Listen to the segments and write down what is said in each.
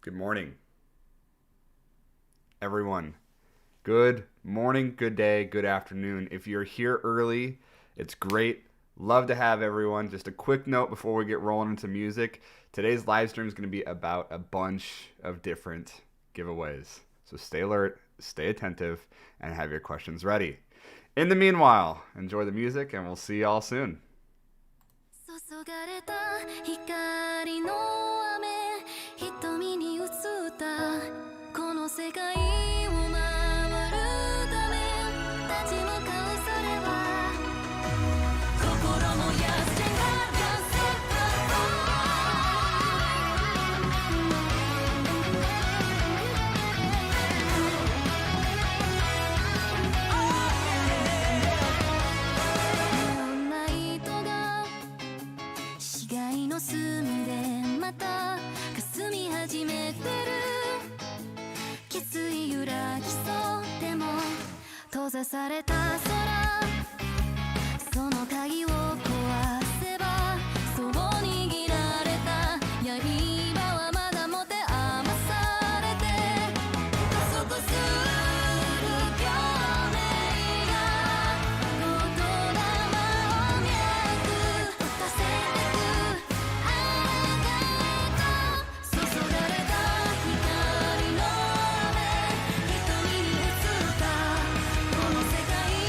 Good morning, everyone. Good morning, good day, good afternoon. If you're here early, it's great. Love to have everyone. Just a quick note before we get rolling into music. Today's live stream is going to be about a bunch of different giveaways. So stay alert, stay attentive, and have your questions ready. In the meanwhile, enjoy the music, and we'll see y'all soon. 注がれた光の雨瞳に映ったこの世界を回るため立ち向かうそれは心も安全が隅でまた霞み始めてる決意揺らぎそうでも閉ざされた空その鍵を壊せばそう握られた刃はまだ持て余されて加速する共鳴が言霊を脈打たせてく光の雨瞳に映ったこの世界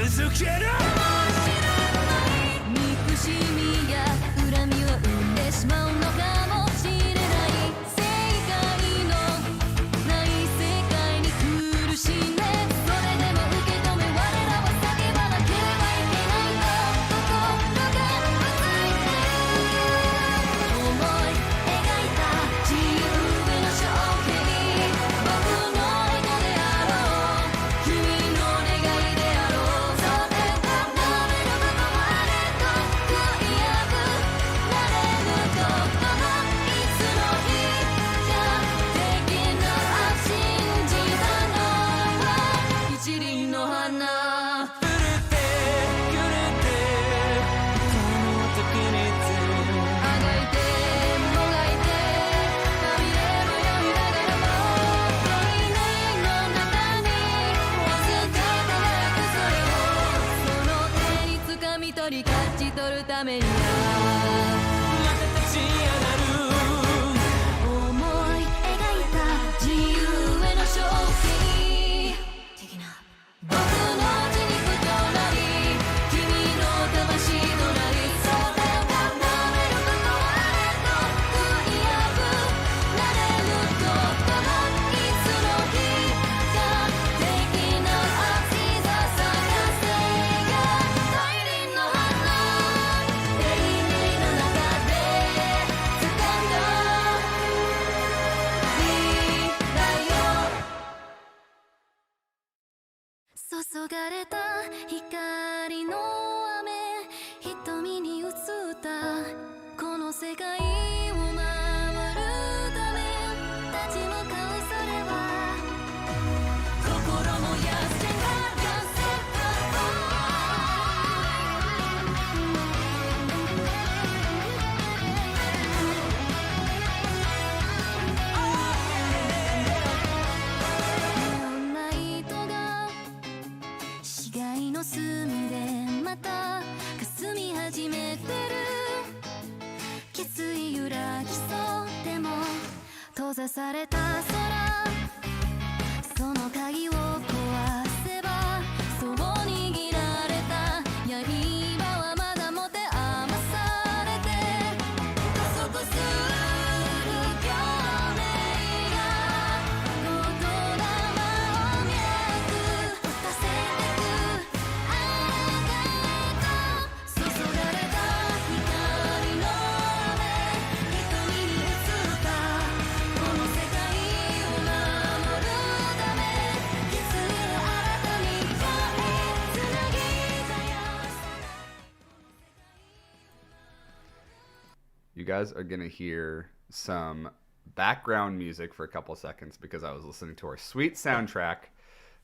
続けろ憎しみや恨みを生んでしまうのかもしれない正解のない世界に苦しんでそれでも受け止め我らは叫ばなければいけないと心がうついて思い描いた自由への勝利僕の意図であろう君の願いであろうそれがなめる部分あれと悔いやくなれることもいつの日かできな信じたのは一輪の花触れてくれてこの時にあがいてもがいてまみれのよいだからも恋の中にわずか輝くそれをその手に掴み取り勝ち取るためにはまた立ち上がる思い描いた自由への勝利的な僕の血肉となり君の魂となりそれがなめることあれと悔いやくなれることもいつの日か的な熱さ探せや大輪の花永遠の中で掴んだ未来を注がれた光の雨瞳に映ったこの世界を守るため立ち向かうそれは心も痩せがせナイトが市街の隅でまた霞み始めてる決意揺らぎそうでも閉ざされた空その鍵を壊せばそう握られた刃はまだ持て余されて加速する共鳴が言霊を脈打たせてくあがと注がれた光の雨瞳に映ったこの世界を守るため決意を新たに変えつなぎたや You guys are going to hear some background music for a couple seconds because I was listening to our sweet soundtrack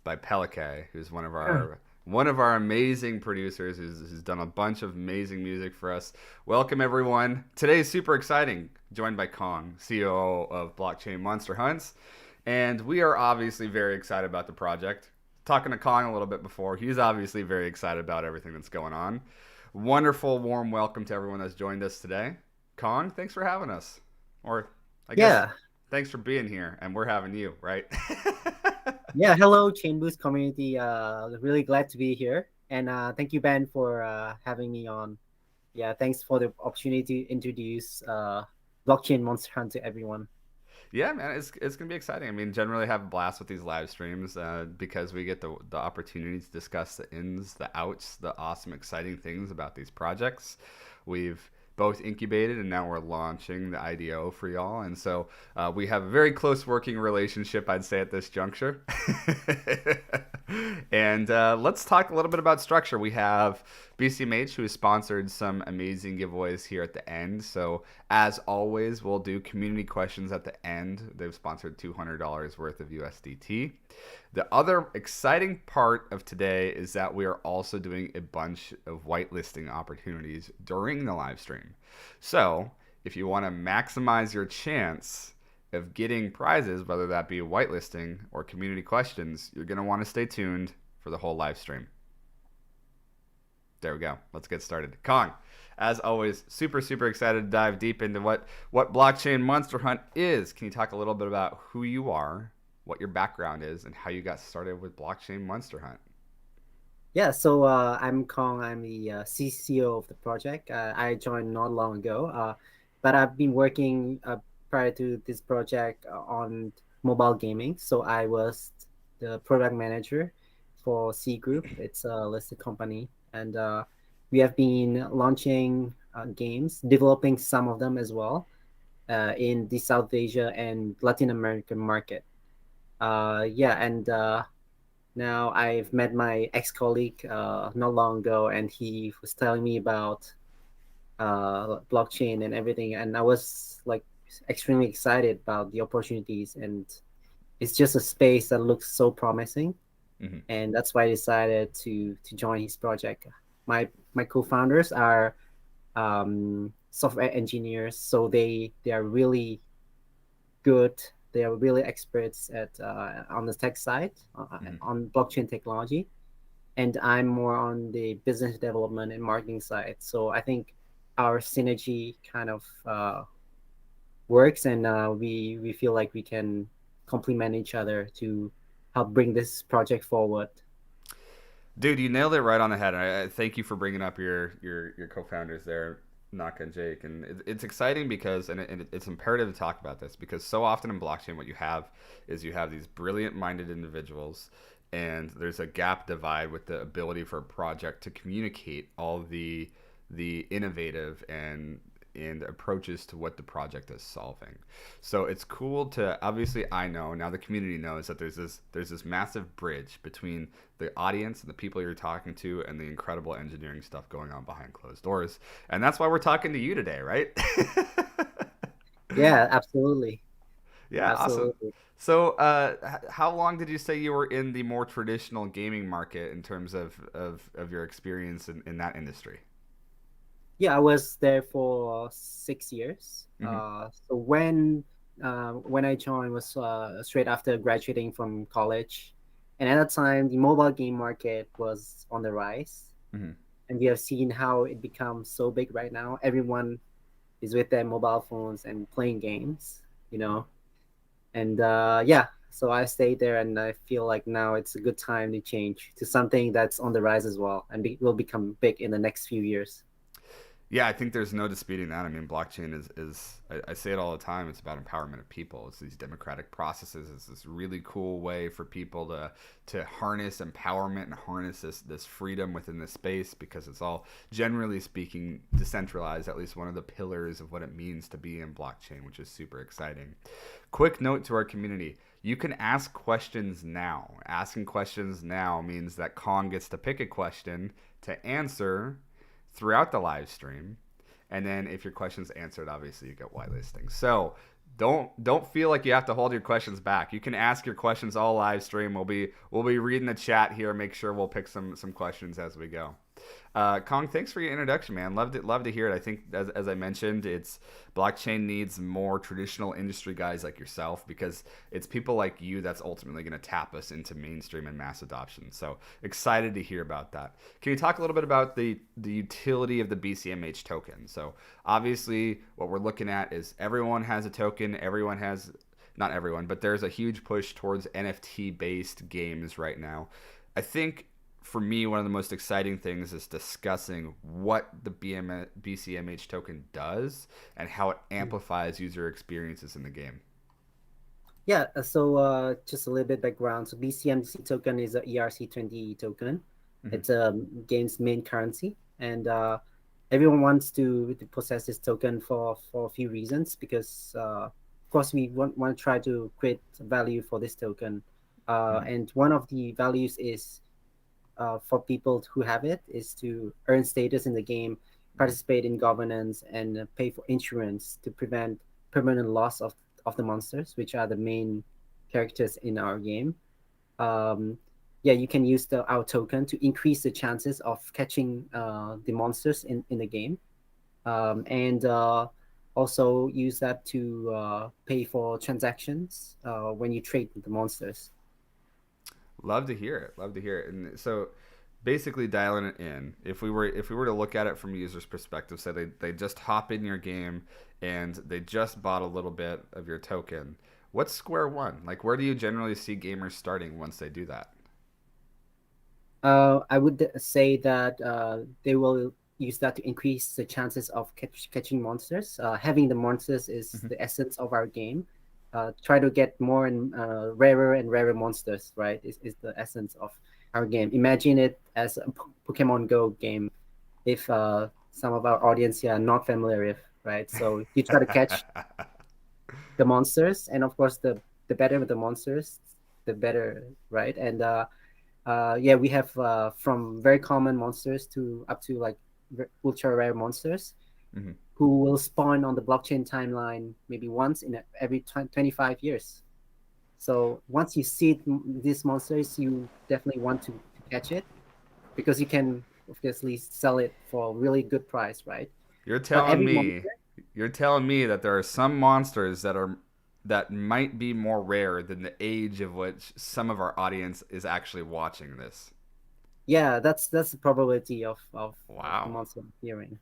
by Pelike, who's one of our amazing producers who's done a bunch of amazing music for us. Welcome everyone. Today is super exciting. Joined by Kong, CEO of Blockchain Monster Hunts, and we are obviously very excited about the project. Talking to Kong a little bit before, he's obviously very excited about everything that's going on. Wonderful, warm welcome to everyone that's joined us today. Kong, thanks for having us. Or I guess Yeah. thanks for being here, and we're having you, right? Yeah, hello, ChainBoost community. Really glad to be here. And thank you, Ben, for having me on. Yeah, thanks for the opportunity to introduce Blockchain Monster Hunt to everyone. Yeah, man, it's gonna be exciting. I mean, generally have a blast with these live streams because we get the opportunity to discuss the ins, the outs, the awesome, exciting things about these projects. We've both incubated and now we're launching the IDO for y'all, and so we have a very close working relationship, I'd say, at this juncture. And let's talk a little bit about structure. We have Bcmh, who has sponsored some amazing giveaways here at the end. So as always, we'll do community questions at the end. They've sponsored $200 worth of USDT. The other exciting part of today is that we are also doing a bunch of whitelisting opportunities during the live stream. So if you want to maximize your chance of getting prizes, whether that be whitelisting or community questions, you're going to want to stay tuned for the whole live stream. There we go. Let's get started. Kong, as always, super excited to dive deep into what Blockchain Monster Hunt is. Can you talk a little bit about who you are, what your background is, and how you got started with Blockchain Monster Hunt? Yeah, so I'm Kong. I'm the CCO of the project. I joined not long ago, but I've been working prior to this project on mobile gaming. So I was the product manager for C Group. It's a listed company, and we have been launching games, developing some of them as well in the South Asia and Latin American market. Yeah, and now I've met my ex-colleague not long ago, and he was telling me about blockchain and everything, and I was like extremely excited about the opportunities, and it's just a space that looks so promising, Hmm. and that's why I decided to join his project. My co-founders are software engineers, so they are really good. They are really experts at on the tech side, Hmm. on blockchain technology, and I'm more on the business development and marketing side. So I think our synergy kind of works, and we feel like we can complement each other to help bring this project forward. Dude, you nailed it right on the head. And I thank you for bringing up your co-founders there, Naka and Jake. And it's exciting because, and it's imperative to talk about this because so often in blockchain, what you have is you have these brilliant-minded individuals, and there's a gap divide with the ability for a project to communicate all the innovative and approaches to what the project is solving. So it's cool to, obviously I know now, the community knows that there's this massive bridge between the audience and the people you're talking to and the incredible engineering stuff going on behind closed doors. And that's why we're talking to you today, right? Yeah, absolutely, Yeah, awesome. absolutely. So, how long did you say you were in the more traditional gaming market in terms of your experience in that industry? Yeah, I was there for 6 years. Hmm. So when I joined was straight after graduating from college, and at that time the mobile game market was on the rise, Hmm. and we have seen how it becomes so big right now. Everyone is with their mobile phones and playing games, you know. And yeah, so I stayed there, and I feel like now it's a good time to change to something that's on the rise as well, and will become big in the next few years. Yeah, I think there's no disputing that. I mean, blockchain is I say it all the time. It's about empowerment of people. It's these democratic processes. It's this really cool way for people to harness empowerment and harness this freedom within this space because it's all, generally speaking, decentralized. At least one of the pillars of what it means to be in blockchain, which is super exciting. Quick note to our community. You can ask questions now. Asking questions now means that Kong gets to pick a question to answer throughout the live stream. And then if your question's answered, obviously you get whitelisting. So don't feel like you have to hold your questions back. You can ask your questions all live stream. We'll be reading the chat here. Make sure we'll pick some questions as we go. Kong, thanks for your introduction, man. Love to hear it. I think as I mentioned, it's blockchain needs more traditional industry guys like yourself because it's people like you that's ultimately going to tap us into mainstream and mass adoption. So excited to hear about that. Can you talk a little bit about the utility of the BCMH token? So obviously, what we're looking at is everyone has a token. Everyone has, not everyone, but there's a huge push towards NFT based games right now. I think for me, one of the most exciting things is discussing what the BCMH token does and how it amplifies user experiences in the game. Yeah, so just a little bit background. So BCMC token is a ERC20 token. Mm-hmm. It's a game's main currency, and everyone wants to possess this token for a few reasons. Because of course we want to try to create value for this token, Mm-hmm. and one of the values is for people who have it is to earn status in the game, Mm-hmm. participate in governance, and pay for insurance to prevent permanent loss of the monsters, which are the main characters in our game. Um, yeah, you can use our token to increase the chances of catching the monsters in the game, and also use that to pay for transactions when you trade with the monsters. Love to hear it. Love to hear it. And so basically dialing it in, if we were to look at it from a user's perspective, say they just hop in your game and they just bought a little bit of your token, what's square one? Like where do you generally see gamers starting once they do that? I would say that they will use that to increase the chances of catching monsters. Having the monsters is Mhm. the essence of our game. Try to get more and rarer and rarer monsters, right? Is the essence of our game. Imagine it as a Pokemon Go game. If some of our audience here are not familiar with, right? So you try to catch the monsters, and of course, the better the monsters, the better, right? And yeah, we have from very common monsters to up to like ultra rare monsters Mhm. who will spawn on the blockchain timeline maybe once in every 25 years. So once you see these monsters, you definitely want to catch it because you can obviously sell it for a really good price, right? You're But telling every me, monster, you're telling me that there are some monsters that might be more rare than the age of which some of our audience is actually watching this. yeah, that's the probability of the Wow. monster appearing.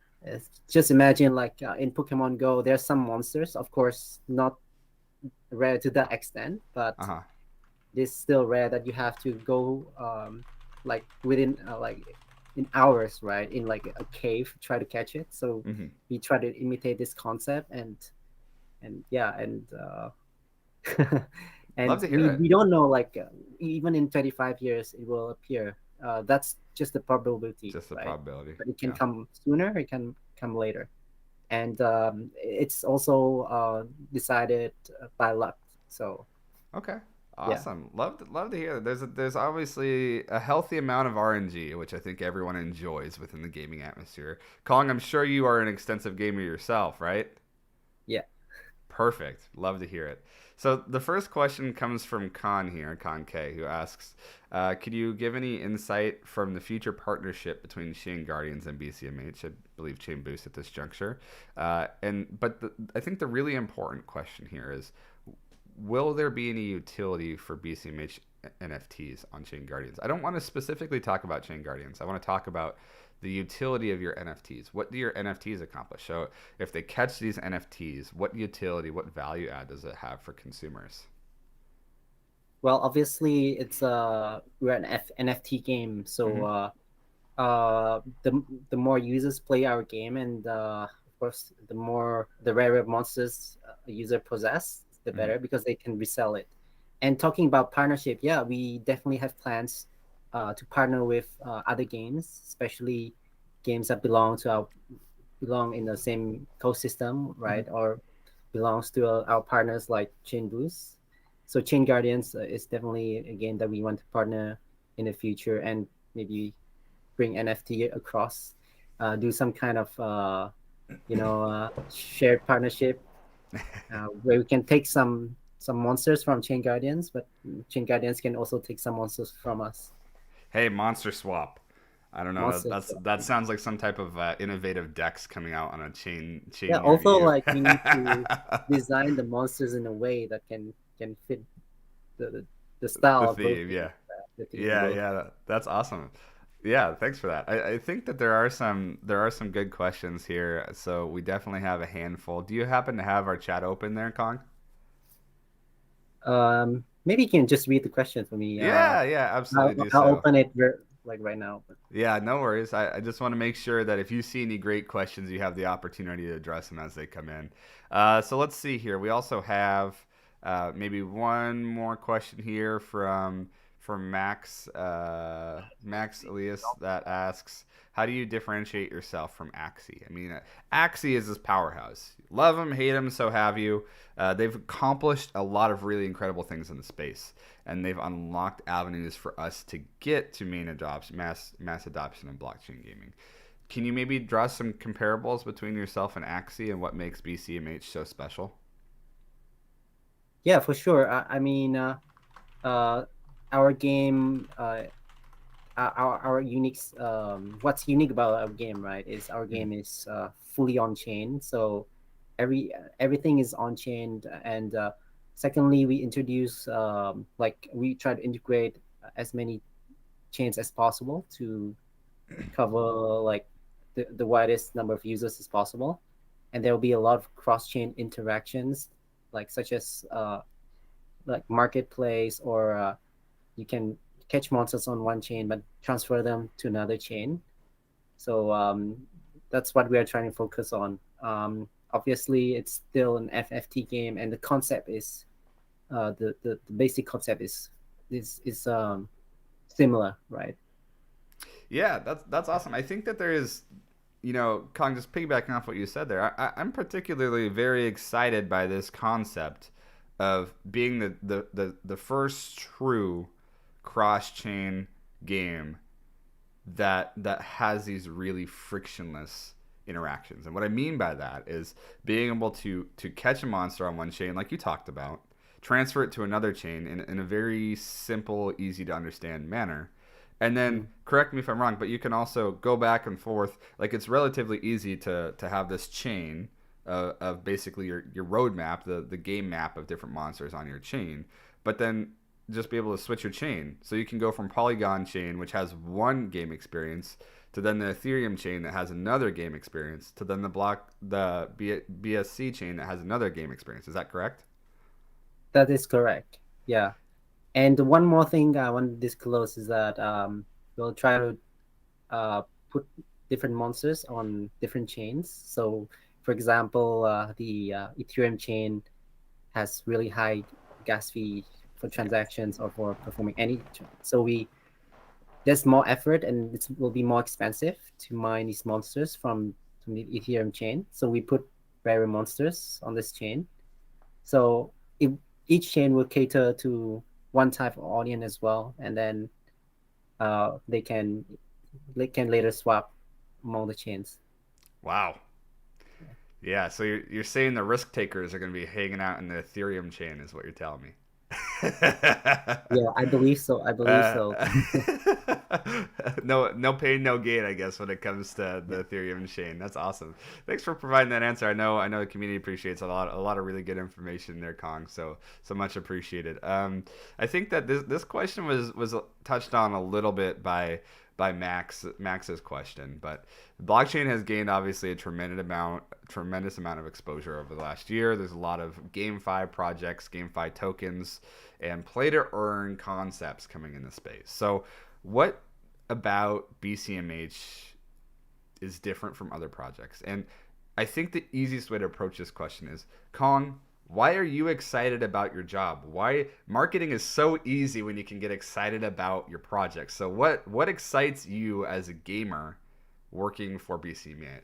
Just imagine like in Pokemon Go, there's some monsters, of course, not rare to that extent, but Uh-huh. it's still rare that you have to go like within like in hours, right? In like a cave, try to catch it. So Mhm. we try to imitate this concept and yeah, Love and to hear we it. we don't know like even in 25 years it will appear. That's just the probability, Just the right? probability. But it can Yeah. come sooner, it can come later, and it's also decided by luck. So Okay. yeah. Awesome. Love to hear that. There's obviously a healthy amount of RNG, which I think everyone enjoys within the gaming atmosphere. Kong, I'm sure you are an extensive gamer yourself, right? Yeah. Perfect. Love to hear it. So the first question comes from Khan here, Khan K, who asks, could you give any insight from the future partnership between ChainGuardians and BCMH? I believe ChainBoost at this juncture. I think the really important question here is, will there be any utility for BCMH NFTs on ChainGuardians? I don't want to specifically talk about ChainGuardians. I want to talk about the utility of your NFTs. What do your NFTs accomplish? So if they catch these NFTs, what utility, what value add does it have for consumers? Well, obviously it's we're an NFT game, so Mm-hmm. the more users play our game, and of course the rarer monsters a user possess, the Mm-hmm. better because they can resell it. And talking about partnership, yeah, we definitely have plans to partner with other games, especially games that belong in the same ecosystem, Mm-hmm. right? Or belongs to our partners like ChainBoost. So ChainGuardians is definitely a game that we want to partner in the future and maybe bring NFT across, do some kind of shared partnership where we can take some monsters from ChainGuardians, but ChainGuardians can also take some monsters from us. Hey, Monster Swap. I don't know. Monsters. That sounds like some type of innovative decks coming out on a chain Yeah. near Also, you. like we need to design the monsters in a way that can fit the the The style of both theme, games, yeah. the theme of Yeah, both. yeah, that's awesome. Yeah, thanks for that. I think that there are some good questions here, so we definitely have a handful. Do you happen to have our chat open there, Kong? Maybe you can just read the question for me. Yeah, yeah, absolutely do I'll so. open it like right now. But Yeah, no worries. I just want to make sure that if you see any great questions, you have the opportunity to address them as they come in. So let's see here. We also have maybe one more question here from Max Elias that asks, "How do you differentiate yourself from Axie?" I mean, Axie is this powerhouse. Love them, hate them, so have you. They've accomplished a lot of really incredible things in the space, and they've unlocked avenues for us to get to mass adoption in blockchain gaming. Can you maybe draw some comparables between yourself and Axie and what makes BCMH so special? yeah, for sure. I mean, uh, our game, our unique, what's unique about our game, right? Is our Mm-hmm. game is fully on chain. So everything is on chain, and secondly, we introduce like we try to integrate as many chains as possible to cover like the widest number of users as possible, and there will be a lot of cross-chain interactions like such as like marketplace or you can catch monsters on one chain but transfer them to another chain. So that's what we are trying to focus on. Obviously, it's still an FFT game, and the concept is the basic concept is similar, right? Yeah, that's awesome. I think that there is, Kong, just piggybacking off what you said there, I'm particularly very excited by this concept of being the first true cross chain game that has these really frictionless interactions. And what I mean by that is being able to catch a monster on one chain, like you talked about, transfer it to another chain in a very simple, easy to understand manner. And then, correct me if I'm wrong, but you can also go back and forth. Like, it's relatively easy to have this chain of basically your roadmap, the game map of different monsters on your chain. But then just be able to switch your chain. So you can go from Polygon chain, which has one game experience, to then the Ethereum chain that has another game experience, to then the BSC chain that has another game experience. Is that correct? That is correct. Yeah. And one more thing I want to disclose is that we'll try to put different monsters on different chains. So, for example, the Ethereum chain has really high gas fee for transactions or for performing any. So there's more effort, and it will be more expensive to mine these monsters from the Ethereum chain. So we put rare monsters on this chain. So each chain will cater to one type of audience as well, and then they can later swap among the chains. Wow. Yeah, so you're saying the risk takers are going to be hanging out in the Ethereum chain, is what you're telling me. Yeah, I believe so. No pain, no gain, I guess, when it comes to the Ethereum chain. That's awesome. Thanks for providing that answer. I know the community appreciates a lot of really good information there, Kong. So much appreciated. I think that this question was touched on a little bit by Max's question, but blockchain has gained obviously a tremendous amount of exposure over the last year. There's a lot of GameFi projects, GameFi tokens, and play to earn concepts coming in the space. So what about Bcmh is different from other projects? And I think the easiest way to approach this question is, Kong, why are you excited about your job? Why marketing is so easy when you can get excited about your project. So what excites you as a gamer working for Bcmh?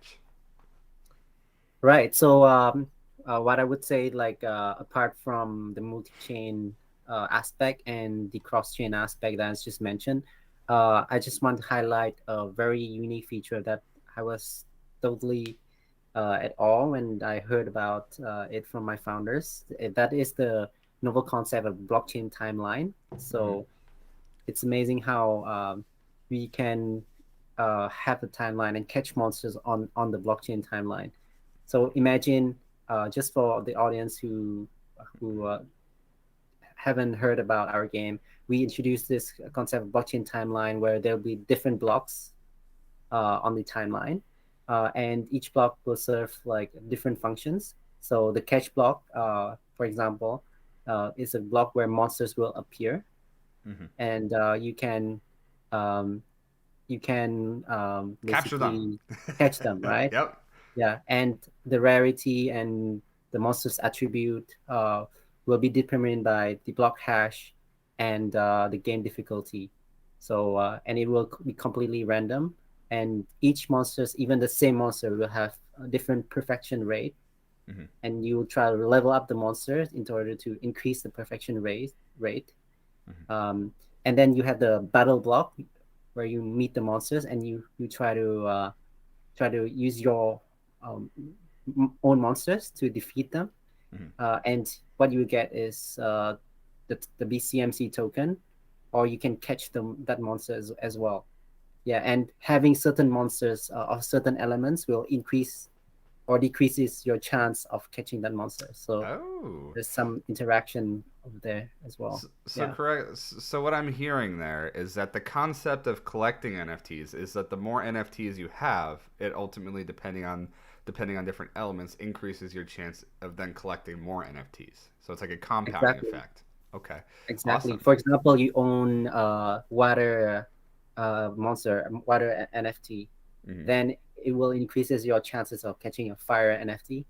Right. So what I would say, like apart from the multi-chain aspect and the cross-chain aspect that I just mentioned, I just want to highlight a very unique feature that I was totally at all when I heard about it from my founders. That is the novel concept of blockchain timeline. So it's amazing how we can have the timeline and catch monsters on the blockchain timeline. So imagine, just for the audience who haven't heard about our game, we introduced this concept of blockchain timeline where there'll be different blocks on the timeline, and each block will serve like different functions. So the catch block, for example, is a block where monsters will appear, and you can Capture them. basically catch them, right? Yep. Yeah, and the rarity and the monster's attribute will be determined by the block hash and the game difficulty. So and it will be completely random. And each monsters, even the same monster, will have a different perfection rate. And you will try to level up the monsters in order to increase the perfection rate. And then you have the battle block where you meet the monsters and you try to use your own monsters to defeat them. And what you get is the BCMC token, or you can catch that monster as well. Yeah, and having certain monsters of certain elements will increase or decreases your chance of catching that monster. So there's some interaction over there as well. So correct. So what I'm hearing there is that the concept of collecting NFTs is that the more NFTs you have, it ultimately, depending on different elements, increases your chance of then collecting more NFTs. So it's like a compounding effect. Okay. Exactly. Awesome. For example, you own water NFT, Hmm. then it will increases your chances of catching a fire NFT.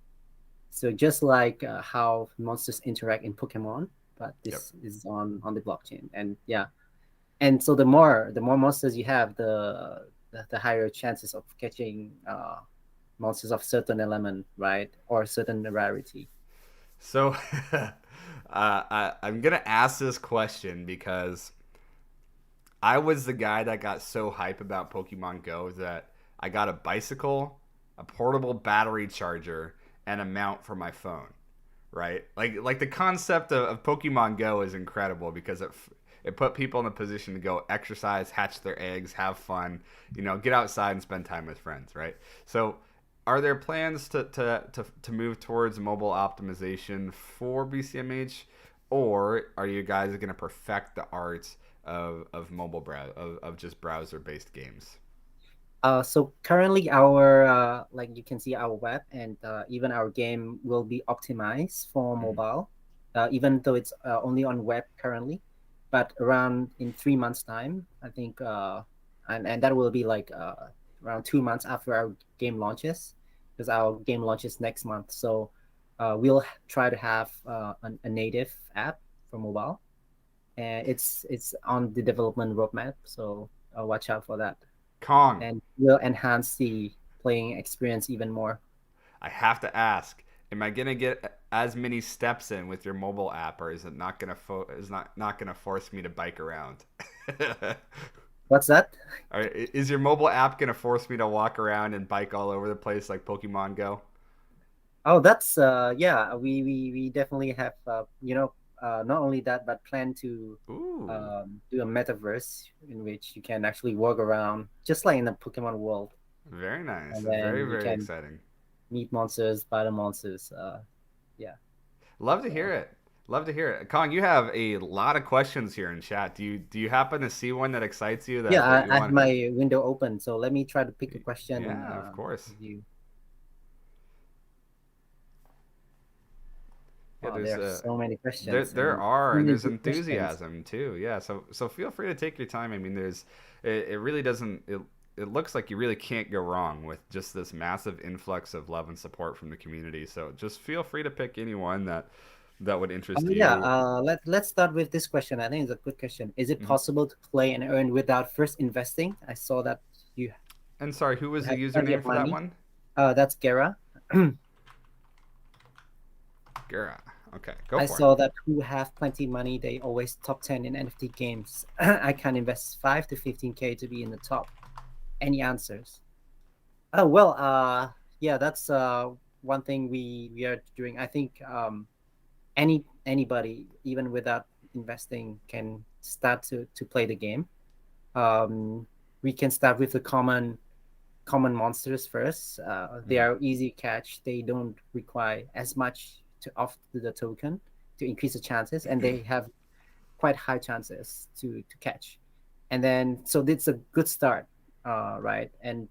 So just like how monsters interact in Pokemon, but Yep. this is on the blockchain. And yeah, and so the more monsters you have, the higher chances of catching monsters of certain element, right, or certain rarity. So I'm gonna ask this question because I was the guy that got so hype about Pokemon Go that I got a bicycle, a portable battery charger, and a mount for my phone. Right? Like the concept of Pokemon Go is incredible because it put people in a position to go exercise, hatch their eggs, have fun, get outside and spend time with friends, right? So are there plans to move towards mobile optimization for BCMH, or are you guys going to perfect the art of of just browser based games? So currently our like you can see our web and even our game will be optimized for Mm-hmm. mobile, even though it's only on web currently, but around in 3 months time, I think, and that will be like around 2 months after our game launches, because our game launches next month. So we'll try to have a native app for mobile, and it's on the development roadmap. So watch out for that, Kong, and will enhance the playing experience even more. I have to ask, am I gonna get as many steps in with your mobile app, or is it not gonna is not gonna force me to bike around? What's that? Or is your mobile app gonna force me to walk around and bike all over the place like Pokemon Go? Oh, that's yeah. We definitely have not only that, but plan to Ooh, do a metaverse in which you can actually walk around just like in the Pokemon world, very nice. and Very, then you very can exciting. meet monsters, battle monsters. Yeah. Love to hear So it. Love to hear it. Kong, you have a lot of questions here in chat. Do you happen to see one that excites you yeah, that you I have want? my window open, so let me try to pick a question. Yeah, of course. You. Yeah, Wow, there there's are so many there questions there and are, so and many there's good questions. enthusiasm too. Yeah, so feel free to take your time. I mean, it really doesn't it looks like you really can't go wrong with just this massive influx of love and support from the community. So just feel free to pick anyone that would interest Yeah, you. let's start with this question. I think it's a good question. Is it Hmm. possible to play and earn without first investing? I saw that you And sorry, who was the have plenty username of for that money. one? That's Gera. Gara. Okay, go I for it. saw that who have plenty money, they always top 10 in NFT games. I can invest 5 to 15K to be in the top. Any answers? Oh, well, yeah, that's one thing we are doing. I think anybody, even without investing, can start to play the game. We can start with the common monsters first. They Hmm. are easy catch. They don't require as much to off the token to increase the chances, and they have quite high chances to catch. And then so it's a good start, right? And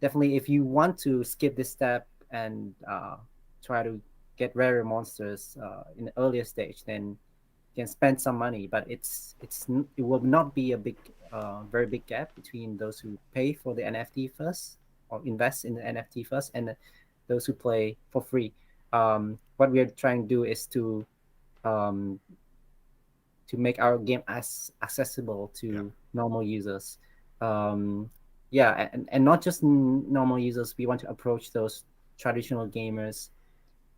definitely, if you want to skip this step and try to get rarer monsters in the earlier stage, then you can spend some money, but it will not be a very big gap between those who pay for the NFT first or invest in the NFT first and those who play for free. What we are trying to do is um, to make our game as accessible Yeah. to normal users. Um, yeah, and not just normal users. We want to approach those traditional gamers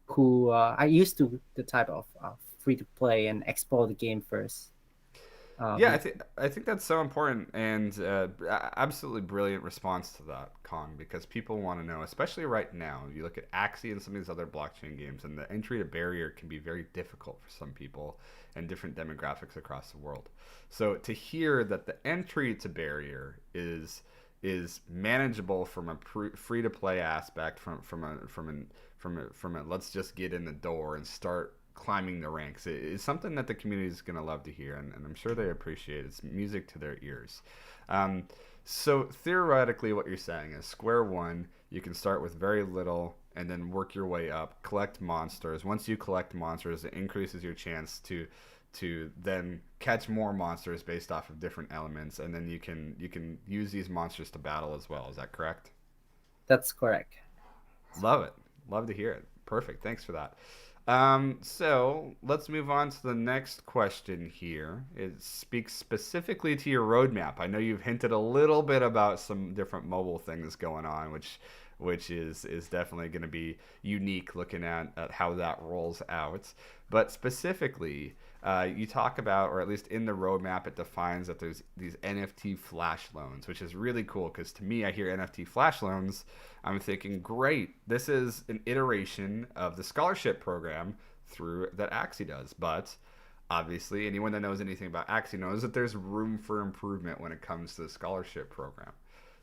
who are used to the type of free to play and explore the game first. Yeah, Be, I think that's so important and absolutely brilliant response to that, Kong, because people want to know, especially right now. You look at Axie and some of these other blockchain games, and the entry to barrier can be very difficult for some people and different demographics across the world. So to hear that the entry to barrier is manageable from a free to play aspect, from a let's just get in the door and start climbing the ranks. It's something that the community is going to love to hear, and I'm sure they appreciate it. It's music to their ears. Um, so theoretically, what you're saying is square one. You can start with very little and then work your way up, collect monsters. Once you collect monsters, it increases your chance to then catch more monsters based off of different elements, and then you can use these monsters to battle as well. Is that correct? That's correct. Love it. Love to hear it. Perfect. Thanks for that. So let's move on to the next question here. It speaks specifically to your roadmap. I know you've hinted a little bit about some different mobile things going on, which is definitely going to be unique looking at how that rolls out. But specifically, you talk about, or at least in the roadmap, it defines that there's these NFT flash loans, which is really cool because to me, I hear NFT flash loans, I'm thinking, great, this is an iteration of the scholarship program through that Axie does. But obviously, anyone that knows anything about Axie knows that there's room for improvement when it comes to the scholarship program.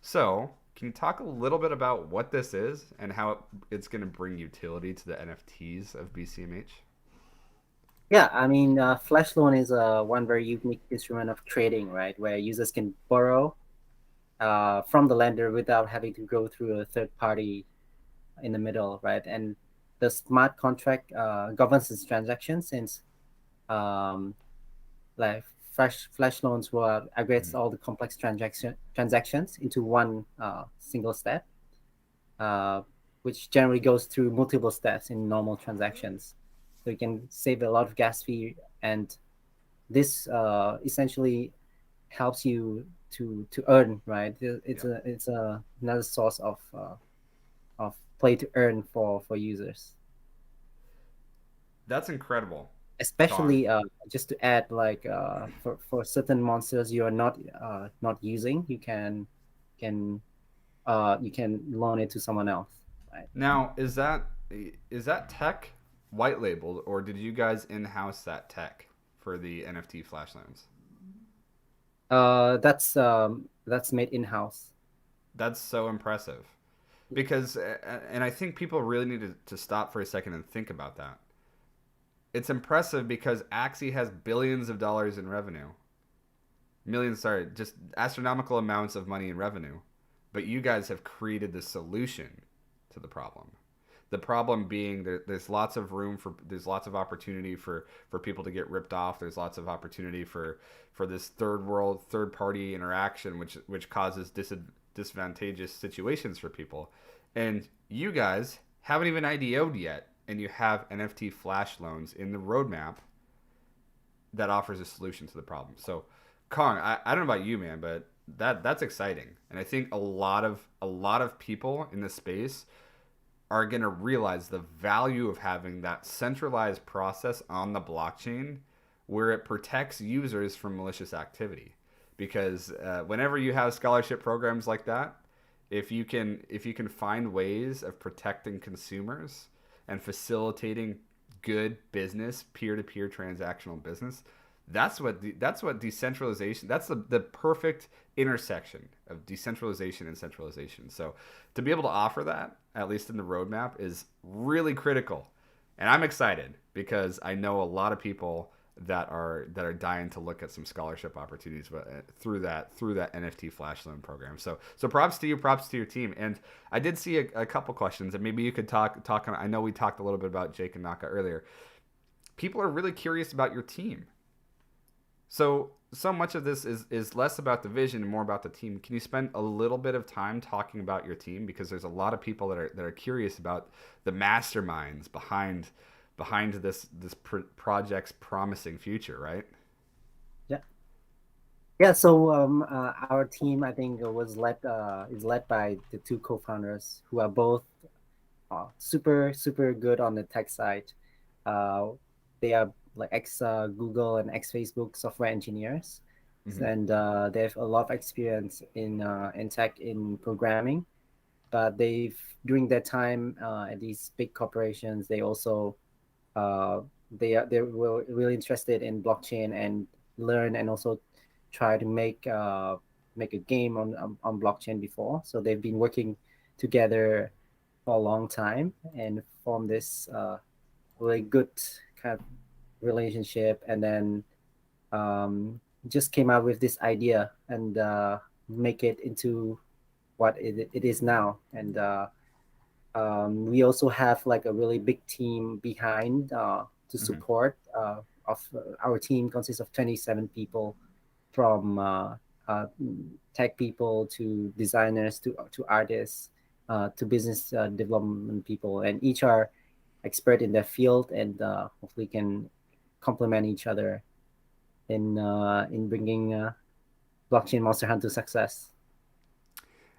So, can you talk a little bit about what this is and how it's going to bring utility to the NFTs of BCMH? Yeah, I mean, flash loan is one very unique instrument of trading, right? Where users can borrow from the lender without having to go through a third party in the middle, right? And the smart contract governs this transaction since um, like flash loans will aggregates all the complex transactions into one single step, uh, which generally goes through multiple steps in normal transactions. So you can save a lot of gas fee, and this essentially helps you to earn, right? It's Yeah, another source of play to earn for users. that's incredible, Kong. Especially just to add, like for certain monsters you are not using, can you can loan it to someone else, right? Now, is that tech white labeled, or did you guys in-house that tech for the NFT flash loans? That's made in house. That's so impressive. Because, and I think people really need to stop for a second and think about that. It's impressive because Axie has billions of dollars in revenue. Millions, sorry, just astronomical amounts of money in revenue. But you guys have created the solution to the problem. The problem being there's lots of room for, there's lots of opportunity for people to get ripped off. There's lots of opportunity for this third world, third party interaction, which causes disadvantageous situations for people. And you guys haven't even IDO'd yet, and you have NFT flash loans in the roadmap that offers a solution to the problem. So, Kong, I don't know about you, man, but that's exciting, and I think a lot of people in this space are going to realize the value of having that centralized process on the blockchain where it protects users from malicious activity. Because whenever you have scholarship programs like that, if you can find ways of protecting consumers and facilitating good business, peer-to-peer transactional business, that's what decentralization, that's the perfect intersection of decentralization and centralization. So to be able to offer that, at least in the roadmap, is really critical. And I'm excited because I know a lot of people that are dying to look at some scholarship opportunities through that NFT flash loan program. So props to you, props to your team. And I did see a couple questions, and maybe you could talk on. I know we talked a little bit about Jake and Naka earlier. People are really curious about your team. So much of this is less about the vision and more about the team. Can you spend a little bit of time talking about your team, because there's a lot of people that are curious about the masterminds behind this project's promising future, right? Yeah, yeah. So our team, I think, is led by the two co-founders who are both super good on the tech side. Uh, they are like ex Google and ex Facebook software engineers, Mm-hmm. and they have a lot of experience in tech, in programming. But they've during their time at these big corporations, they also uh, they were really interested in blockchain and learn, and also try to make a game on blockchain before. So they've been working together for a long time and form this really good kind of relationship, and then just came out with this idea and make it into what it is now. And We also have like a really big team behind to Mm-hmm. support. Our team consists of 27 people, from uh, tech people to designers to artists to business development people, and each are expert in their field, and hopefully can complement each other in bringing blockchain Monster Hunt to success.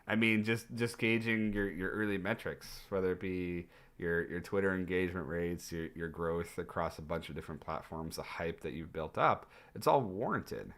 I mean, just gauging your early metrics, whether it be your Twitter engagement rates, your growth across a bunch of different platforms, the hype that you've built up, it's all warranted,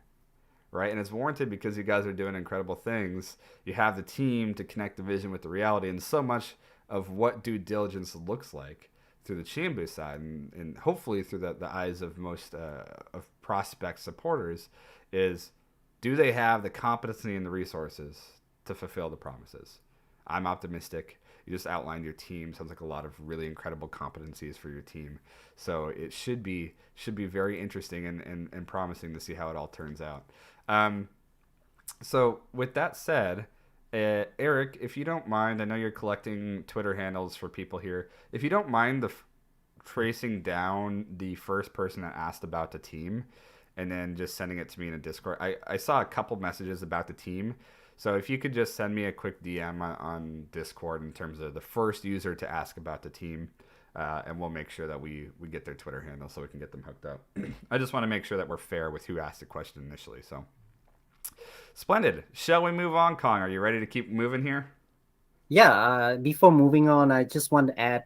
right? And it's warranted because you guys are doing incredible things. You have the team to connect the vision with the reality, and so much of what due diligence looks like through the ChainBoost side, and hopefully through the eyes of most of prospect supporters, is do they have the competency and the resources to fulfill the promises? I'm optimistic. You just outlined your team. Sounds like a lot of really incredible competencies for your team. So it should be very interesting and promising to see how it all turns out. Um, so with that said, Eric, if you don't mind, I know you're collecting Twitter handles for people here. If you don't mind tracing down the first person that asked about the team and then just sending it to me in a Discord. I saw a couple messages about the team. So if you could just send me a quick DM on Discord in terms of the first user to ask about the team, and we'll make sure that we get their Twitter handle so we can get them hooked up. I just want to make sure that we're fair with who asked the question initially. So splendid. Shall we move on, Kong? Are you ready to keep moving here? Yeah, before moving on, I just want to add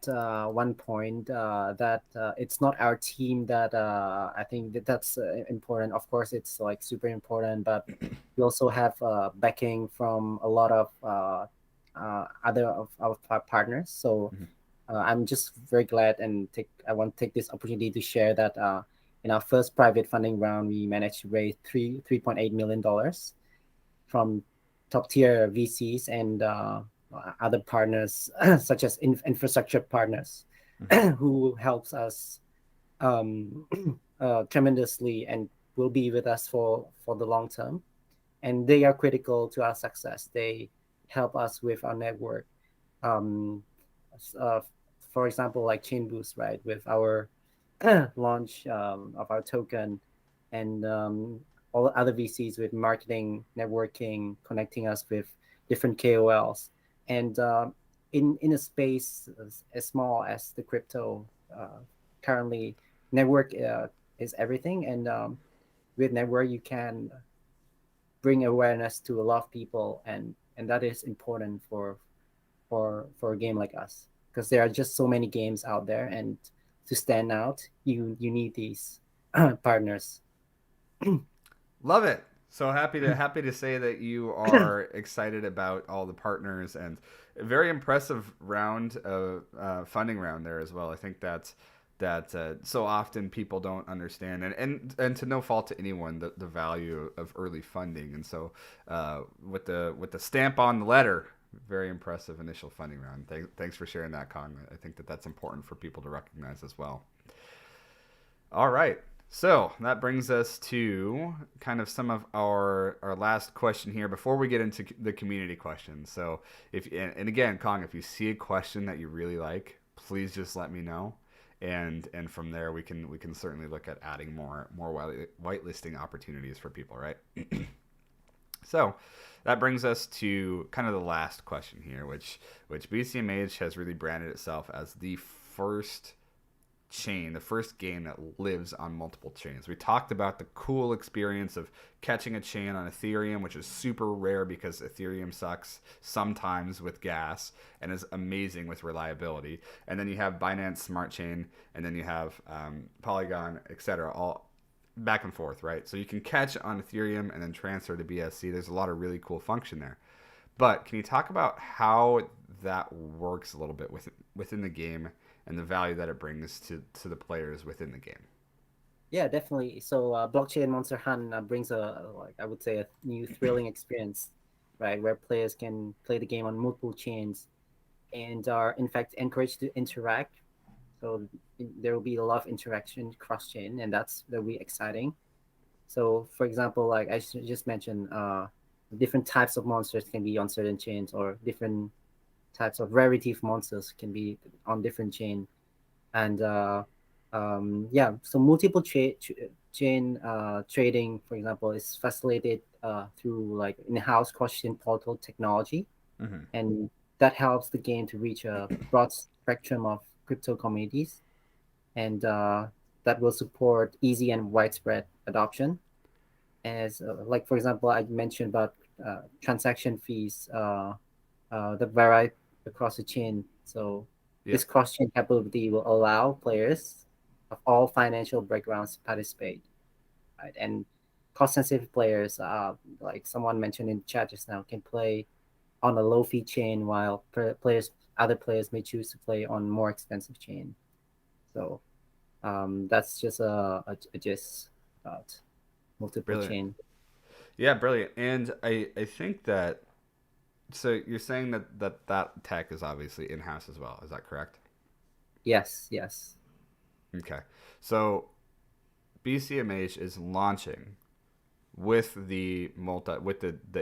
one point that it's not our team that I think that's important. Of course, it's like super important, but we also have backing from a lot of other of our partners. So Mhm. I'm just very glad, and I want to take this opportunity to share that in our first private funding round, we managed to raise $3.8 million from top tier VCs and other partners, such as infrastructure partners, Mhm. who helps us um, tremendously and will be with us for the long term. And they are critical to our success. They help us with our network. Um, uh, for example, like ChainBoost, right, with our launch of our token, and all other VCs with marketing, networking, connecting us with different KOLs, and in a space as small as the crypto, currently, network is everything, and with network you can bring awareness to a lot of people, and that is important for a game like us, because there are just so many games out there, and to stand out, you need these partners. Love it. So happy to say that you are excited about all the partners and a very impressive round of funding round there as well. I think that so often people don't understand and to no fault to anyone the value of early funding. And so with the stamp on the letter, very impressive initial funding round. Thanks for sharing that, Kong. I think that's important for people to recognize as well. All right. So that brings us to kind of some of our last question here before we get into the community questions. So if and again, Kong, if you see a question that you really like, please just let me know, and from there we can certainly look at adding more whitelisting opportunities for people, right? So that brings us to kind of the last question here, which BCMH has really branded itself as the first chain, the first game that lives on multiple chains. We talked about the cool experience of catching a chain on Ethereum, which is super rare because Ethereum sucks sometimes with gas and is amazing with reliability. And then you have Binance Smart Chain, and then you have Polygon, etc. All back and forth, right? So you can catch on Ethereum and then transfer to BSC. There's a lot of really cool function there. But can you talk about how that works a little bit within the game and the value that it brings to the players within the game? Yeah, definitely. So blockchain Monster Hunt brings a, like, I would say, a new thrilling experience, right, where players can play the game on multiple chains and are in fact encouraged to interact. So there will be a lot of interaction cross chain, and that'll be exciting. So, for example, like I just mentioned, different types of monsters can be on certain chains, or different types of rarity of monsters can be on different chain. And yeah, so multiple chain trading, for example, is facilitated through like in-house cross-chain portal technology, Hmm. and that helps the game to reach a broad spectrum of crypto communities, and that will support easy and widespread adoption. As like for example, I mentioned about transaction fees that vary across the chain. So Yeah. this cross-chain capability will allow players of all financial backgrounds to participate, right? And cost-sensitive players, like someone mentioned in chat just now, can play on a low-fee chain, while other players may choose to play on more expensive chain. So that's just a gist about multiple Brilliant. chain. Yeah, brilliant. And I think that, so you're saying that tech is obviously in house as well. Is that correct? Yes, yes. Okay. So BCMH is launching with the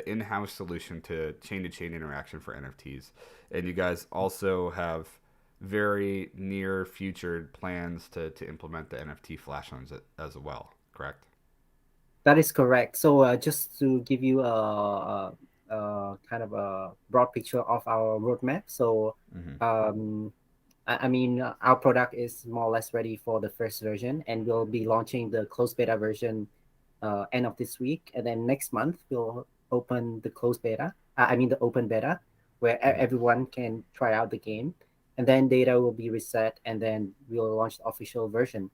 in-house solution to chain interaction for NFTs, and you guys also have very near future plans to implement the NFT flash loans as well. Correct? That is correct. So just to give you a kind of a broad picture of our roadmap. So Hmm. um, I mean, our product is more or less ready for the first version, and we'll be launching the closed beta version end of this week, and then next month we'll open the closed beta. I mean the open beta, where Hmm. everyone can try out the game, and then data will be reset, and then we'll launch the official version,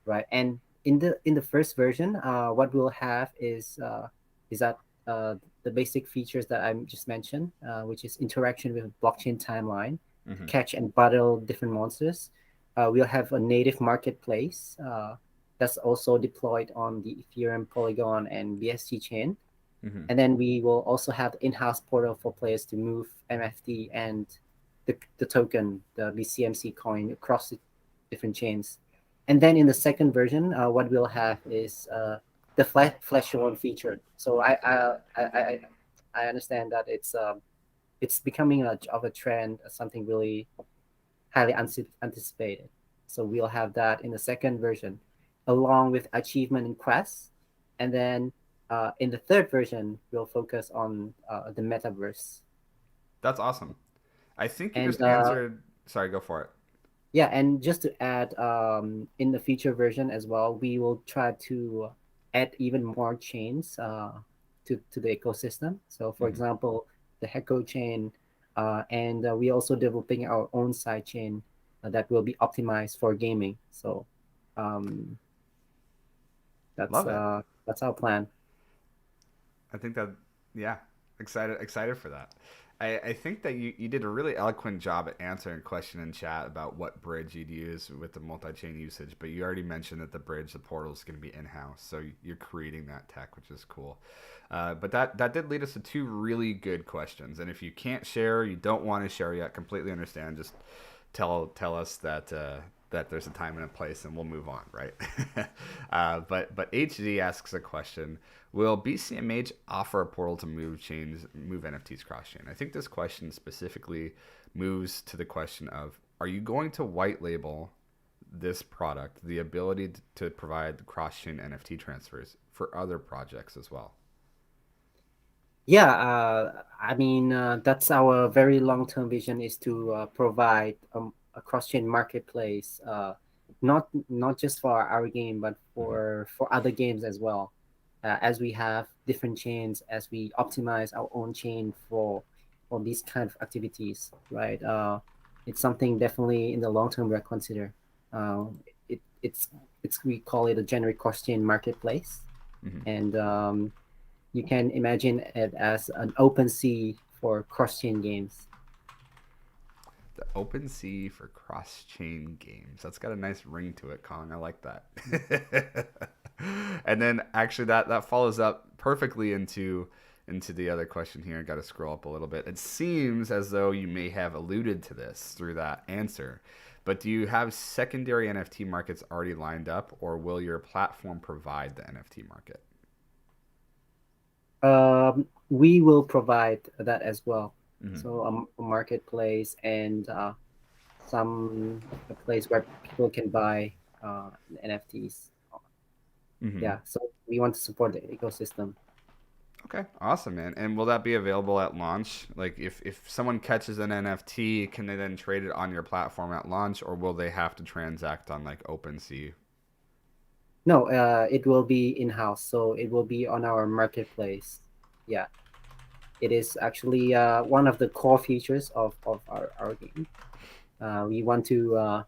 right? And in the first version, what we'll have is that the basic features that I just mentioned, which is interaction with blockchain timeline to Hmm. catch and battle different monsters. We'll have a native marketplace that's also deployed on the Ethereum, Polygon, and BSC chain. Hmm. And then we will also have the in-house portal for players to move MFT and the token, the BCMC coin, across the different chains. And then in the second version, what we'll have is the flash loan feature. So I understand that it's becoming of a trend, something really highly anticipated. So we'll have that in the second version, along with achievement and quests. And then in the third version, we'll focus on the metaverse. That's awesome. I think you And just answered. Sorry, go for it. yeah, and just to add, in the future version as well, we will try to add even more chains to the ecosystem. So, for Hmm. example, the Hecko chain, and we also developing our own side chain that will be optimized for gaming. So, um, Love it. that's our plan. I think that, yeah, excited for that. I think that you did a really eloquent job at answering a question in chat about what bridge you'd use with the multi-chain usage, but you already mentioned that the portal is going to be in-house, so you're creating that tech, which is cool. But that did lead us to two really good questions, and if you can't share, you don't want to share yet, completely understand. Just tell us that there's a time and a place, and we'll move on, right? But HD asks a question: will BCMH offer a portal to move NFTs cross chain? I think this question specifically moves to the question of: are you going to white label this product, the ability to provide cross chain NFT transfers for other projects as well? Yeah, I mean, that's our very long-term vision, is to provide a cross-chain marketplace, not just for our game, but Mm-hmm. for other games as well. As we have different chains, as we optimize our own chain for these kind of activities, right? It's something definitely in the long term we're consider. Uh, it's we call it a generic cross-chain marketplace, Mm-hmm. and you can imagine it as an open sea for cross-chain games. The open sea for cross chain games. That's got a nice ring to it, Kong. I like that. And then actually that follows up perfectly into the other question here. I got to scroll up a little bit. It seems as though you may have alluded to this through that answer, but do you have secondary NFT markets already lined up, or will your platform provide the NFT market? We will provide that as well. So a marketplace and a place where people can buy NFTs. Mm-hmm. Yeah, so we want to support the ecosystem. Okay, awesome, man. And will that be available at launch? Like, if someone catches an NFT, can they then trade it on your platform at launch, or will they have to transact on like OpenSea? No, it will be in-house, so it will be on our marketplace. Yeah, it is actually one of the core features of our game. We want to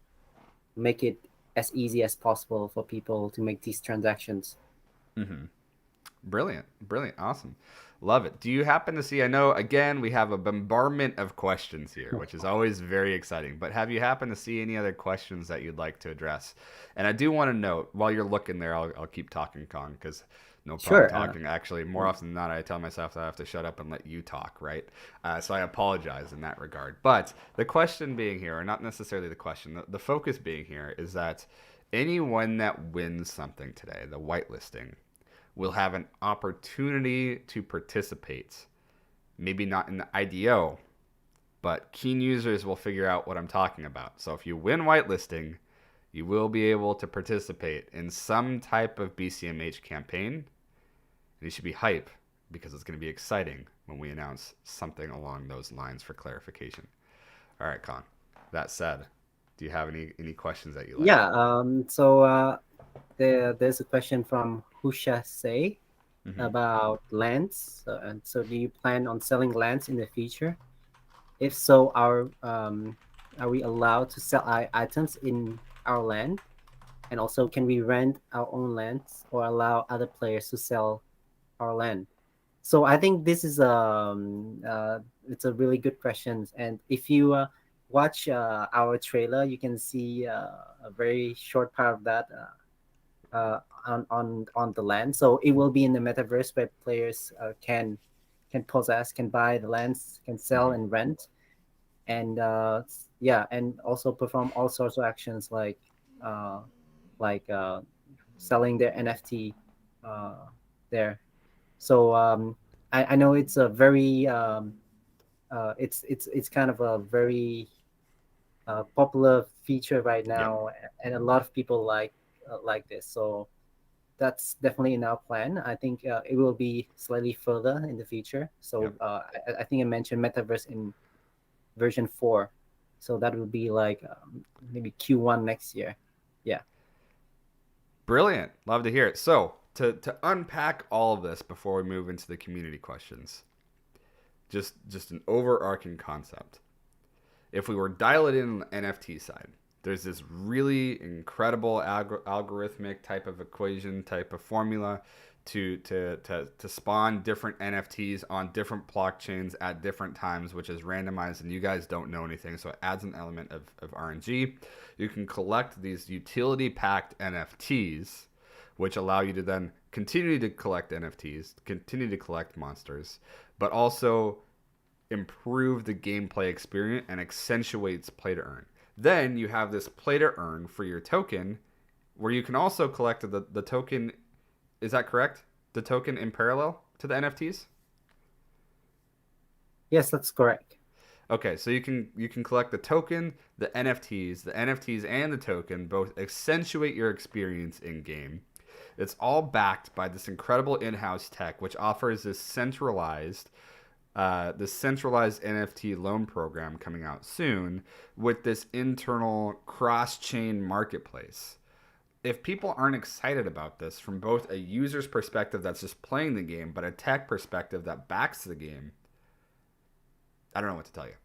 make it as easy as possible for people to make these transactions. Mm-hmm. Brilliant, brilliant, awesome, love it. Do you happen to see? I know again we have a bombardment of questions here, which is always very exciting. But have you happened to see any other questions that you'd like to address? And I do want to note while you're looking there, I'll keep talking, Kong, because no problem Sure. talking. Actually, more often than not, I tell myself that I have to shut up and let you talk, right? So I apologize in that regard. But the question being here, or not necessarily the question, the focus being here is that anyone that wins something today, the whitelisting, will have an opportunity to participate. Maybe not in the IDO, but keen users will figure out what I'm talking about. So if you win whitelisting, you will be able to participate in some type of BCMH campaign. And you should be hype because it's going to be exciting when we announce something along those lines for clarification. All right, Con. That said, do you have any questions that you like? Yeah. So there's a question from Husha Say Mm-hmm. about lands. And so, do you plan on selling lands in the future? If so, are we allowed to sell items in our land? And also, can we rent our own lands or allow other players to sell our land? So I think this is it's a really good question. And if you watch our trailer, you can see a very short part of that on the land. So it will be in the metaverse where players can possess, can buy the lands, can sell Mm-hmm. and rent, and yeah, and also perform all sorts of actions uh, like selling their NFT there. So I know it's a very it's kind of a very popular feature right Yep. now, and a lot of people like this. So that's definitely in our plan. I think it will be slightly further in the future. So Yep. I think I mentioned metaverse in version 4, so that will be like maybe Q1 next year. Yeah. Brilliant. Love to hear it. So, to unpack all of this before we move into the community questions, just an overarching concept. If we were dial it in on the NFT side, there's this really incredible algorithmic type of equation, type of formula to spawn different NFTs on different blockchains at different times, which is randomized, and you guys don't know anything, so it adds an element of RNG. You can collect these utility packed NFTs, which allow you to then continue to collect NFTs, continue to collect monsters, but also improve the gameplay experience and accentuates play to earn. Then you have this play to earn for your token, where you can also collect the token. Is that correct? The token in parallel to the NFTs? Yes, that's correct. Okay, so you can collect the token, the NFTs and the token both accentuate your experience in game. It's all backed by this incredible in-house tech, which offers this centralized NFT loan program coming out soon with this internal cross-chain marketplace. If people aren't excited about this from both a user's perspective that's just playing the game, but a tech perspective that backs the game, I don't know what to tell you.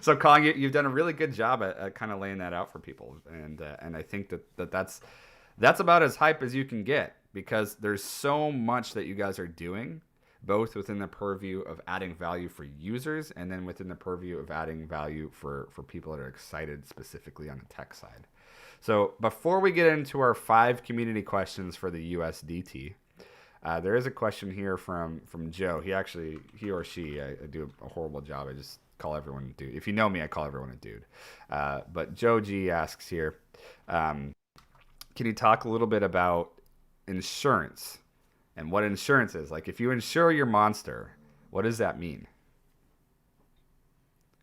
So, Kong, you've done a really good job at kind of laying that out for people, and I think that's about as hype as you can get, because there's so much that you guys are doing, both within the purview of adding value for users and then within the purview of adding value for people that are excited specifically on the tech side. So before we get into our 5 community questions for the USDT, there is a question here from Joe. He or she, I do a horrible job. I just call everyone a dude. If you know me, I call everyone a dude. But Joe G asks here, can you talk a little bit about insurance and what insurance is? Like, if you insure your monster, what does that mean?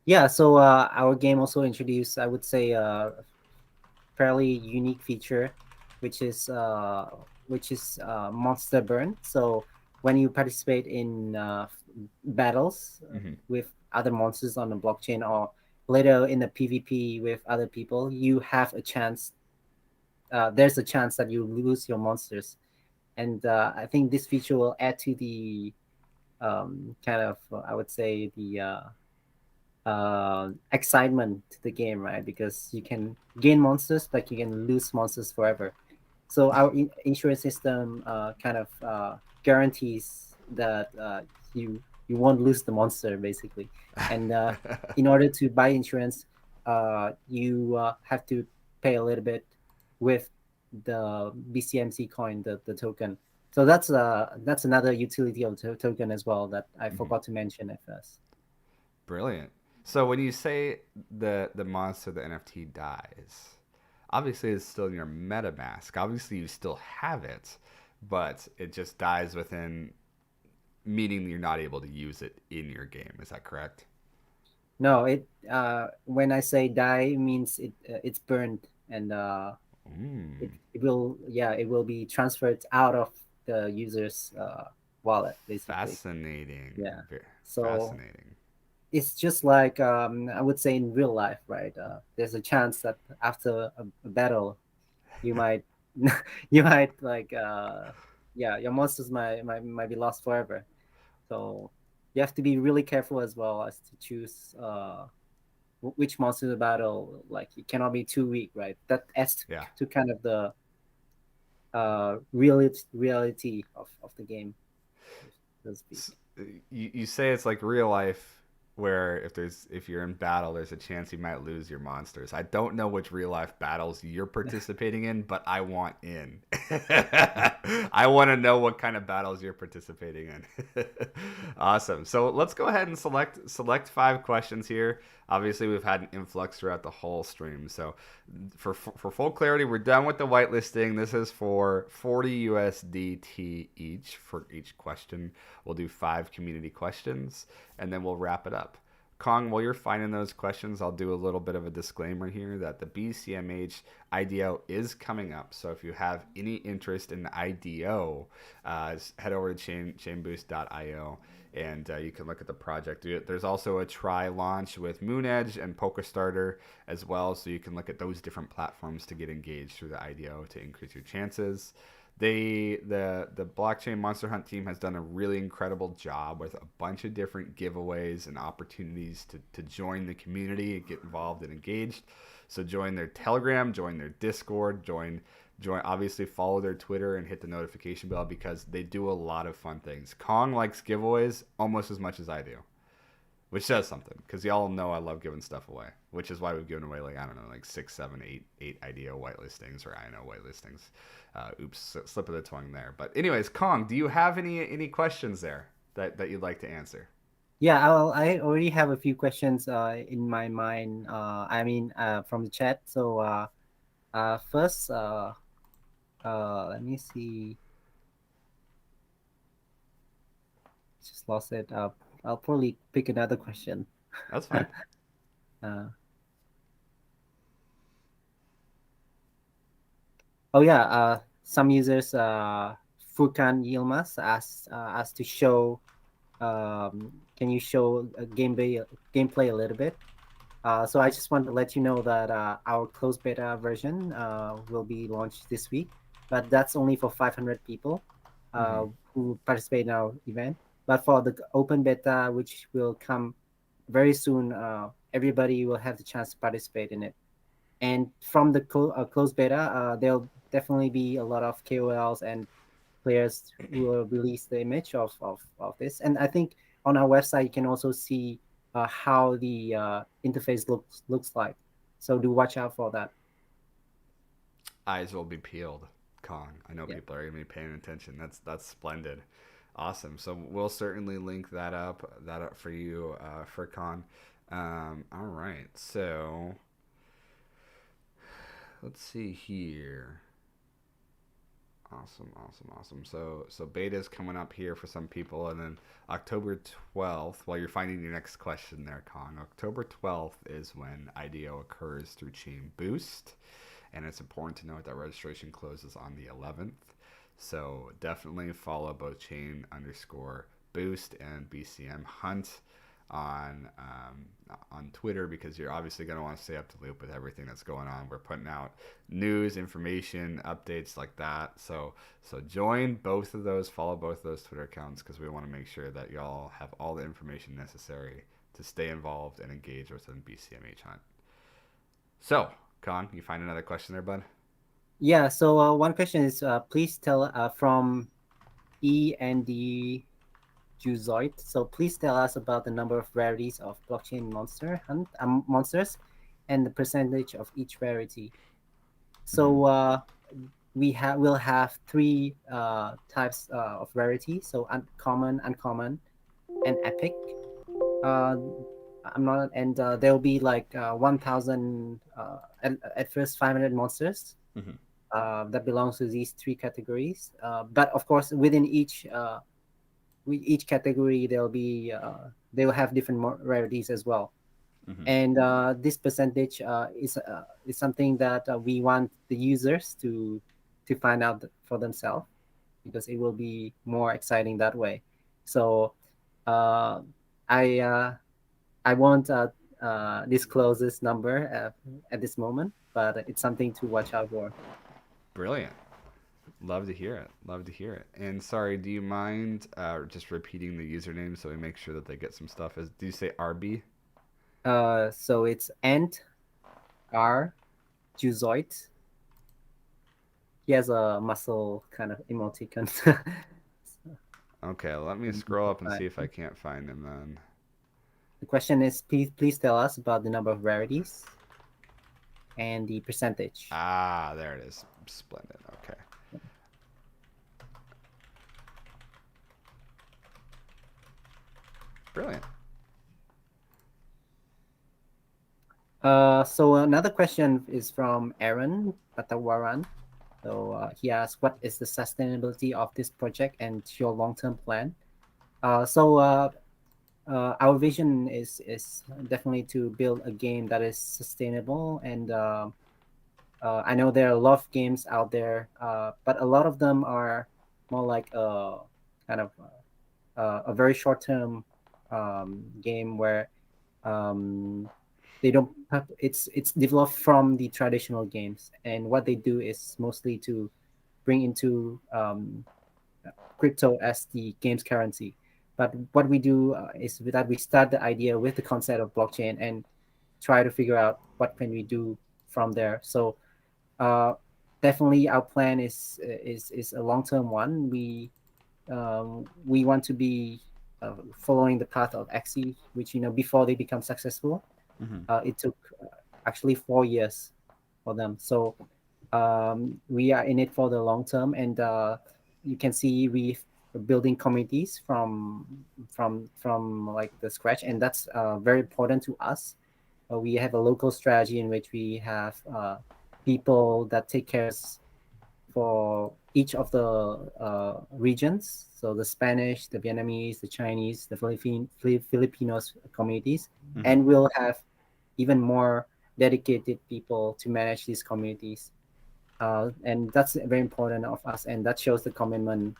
Yeah, so our game also introduced, I would say, a fairly unique feature, which is monster burn. So when you participate in battles with other monsters on the blockchain, or later in the PvP with other people, you have a chance. There's a chance that you lose your monsters, and I think this feature will add to the kind of I would say the excitement to the game, right? Because you can gain monsters, but you can lose monsters forever. So our insurance system kind of guarantees that you won't lose the monster basically. And in order to buy insurance, you have to pay a little bit with the BCMC coin, the token. So that's another utility of the token as well that I forgot to mention at first. Brilliant. So when you say the monster, the NFT dies, obviously it's still in your MetaMask. Obviously you still have it, but it just dies within, meaning you're not able to use it in your game. Is that correct? No, it when I say die, it means it's burned, and Mm, it will, yeah, it will be transferred out of the user's wallet basically. fascinating. Yeah. Very So fascinating. it's just like I would say in real life, right? There's a chance that after a battle, you might you might like yeah, your monsters might be lost forever. So you have to be really careful as well as to choose which monster to battle. Like it cannot be too weak, right? That adds Yeah. to kind of the reality of the game, so to speak. You say it's like real life where if you're in battle there's a chance you might lose your monsters. I don't know which real life battles you're participating in, but I want in. I want to know what kind of battles you're participating in. Awesome. So let's go ahead and select 5 questions here. Obviously we've had an influx throughout the whole stream, so for full clarity, we're done with the whitelisting. This is for 40 USDT each for each question. We'll do 5 community questions, and then we'll wrap it up. Kong, while you're finding those questions, I'll do a little bit of a disclaimer here that the BCMH IDO is coming up. So if you have any interest in the IDO, head over to chainboost.io and you can look at the project. There's also a try launch with Moonedge and PokerStarter as well, so you can look at those different platforms to get engaged through the IDO to increase your chances. The blockchain Monster Hunt team has done a really incredible job with a bunch of different giveaways and opportunities to join the community and get involved and engaged. So join their Telegram, join their Discord, join obviously follow their Twitter and hit the notification bell because they do a lot of fun things. Kong likes giveaways almost as much as I do, which says something because y'all know I love giving stuff away, which is why we've given away like I don't know, like 6, 7, 8 IDO whitelistings or INO whitelistings. Oops, slip of the tongue there. But anyways, Kong, do you have any questions there that you'd like to answer? Yeah, I already have a few questions in my mind. I mean, from the chat. So first, let me see. Just lost it. I'll probably pick another question. That's fine. uh, oh yeah, some users, Furkan Yilmaz asked to show. Can you show a gameplay a little bit? So I just want to let you know that our closed beta version will be launched this week, but that's only for 500 people who participate in our event. But for the open beta, which will come very soon, everybody will have the chance to participate in it. And from the closed beta, there'll definitely be a lot of KOLs and players who will release the image of this. And I think on our website, you can also see how the interface looks like. So do watch out for that. Eyes will be peeled, Kong. I know Yeah. people are gonna be paying attention. That's splendid. Awesome. So we'll certainly link that up for you for Kong. All right. So let's see here. Awesome. So beta is coming up here for some people, and then October 12th. While you're finding your next question there, Con. October 12th is when IDO occurs through ChainBoost, and it's important to note that registration closes on the 11th. So definitely follow both chain_boost and BCM Hunt on Twitter, because you're obviously going to want to stay up to loop with everything that's going on. We're putting out news, information, updates like that. So join both of those, follow both of those Twitter accounts, because we want to make sure that y'all have all the information necessary to stay involved and engage within BCMH Hunt. So, Con, you find another question there, bud? Yeah. So one question is, please tell from E&D Juzoid. So please tell us about the number of rarities of blockchain monsters and the percentage of each rarity. So we'll have three types of rarity. So uncommon, and epic. There'll be like 1,000 at first 500 monsters that belongs to these three categories. But of course, within each category, they'll have different rarities as well. And this percentage is something that we want the users to find out for themselves, because it will be more exciting that way. So I won't disclose this number at this moment, but it's something to watch out for. Brilliant. Love to hear it. And sorry, do you mind just repeating the username so we make sure that they get some stuff? Do you say RB? So it's Ant R Juzoid. He has a muscle kind of emoticon. Okay, let me scroll up and see if I can't find him then. The question is, please tell us about the number of rarities and the percentage. Ah, there it is. Splendid. Okay. Brilliant. So another question is from Aaron Patawaran. So he asks, what is the sustainability of this project and your long-term plan? Our vision is definitely to build a game that is sustainable, and I know there are a lot of games out there, but a lot of them are more like a kind of a very short-term game where they don't have, it's developed from the traditional games, and what they do is mostly to bring into crypto as the game's currency. But what we do is that we start the idea with the concept of blockchain and try to figure out what can we do from there. So definitely our plan is a long-term one. We want to be following the path of Axie, which before they become successful, it took actually 4 years for them. So we are in it for the long term, and you can see we building communities from like the scratch, and that's very important to us. We have a local strategy in which we have people that take care for each of the regions. So the Spanish, the Vietnamese, the Chinese, the Filipinos communities, and we'll have even more dedicated people to manage these communities. And that's very important of us, and that shows the commitment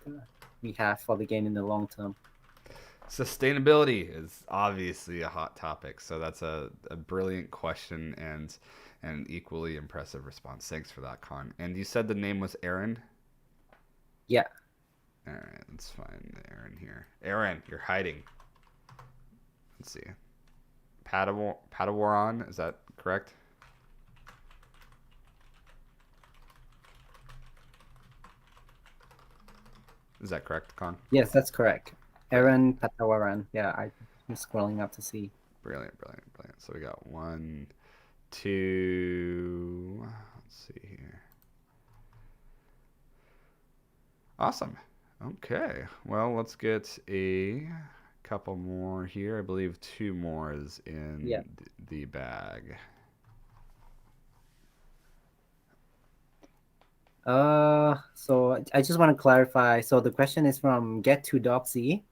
we have for the game in the long term. Sustainability is obviously a hot topic, so that's a brilliant question and an equally impressive response. Thanks for that, Con. And you said the name was Aaron? Yeah. All right, let's find Aaron here. Aaron, you're hiding. Let's see. Padawaran, is that correct? Is that correct, Con? Yes, that's correct. Aaron Patawaran. Yeah, I'm scrolling up to see. Brilliant. So we got 1, 2. Let's see here. Awesome. Okay. Well, let's get a couple more here. I believe 2 more is in the bag. So So I just want to clarify. So the question is from Get2Doxy.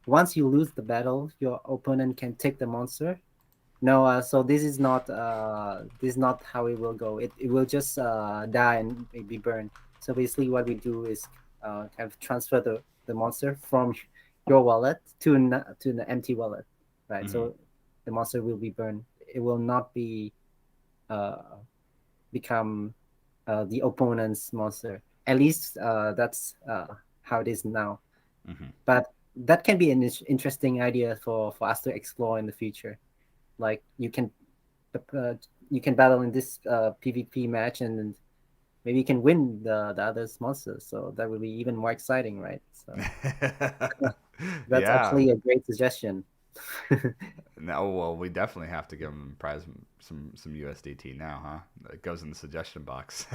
Once you lose the battle, your opponent can take the monster. No, so this is not how it will go. It will just die and be burned. So basically, what we do is kind of transfer the monster from your wallet to the empty wallet, right? So the monster will be burned. It will not be become the opponent's monster. At least that's how it is now. But that can be an interesting idea for us to explore in the future. Like you can battle in this PvP match and maybe you can win the other's monsters. So that would be even more exciting, right? So that's Yeah. actually a great suggestion. No, well, we definitely have to give them prize some USDT now, huh? It goes in the suggestion box.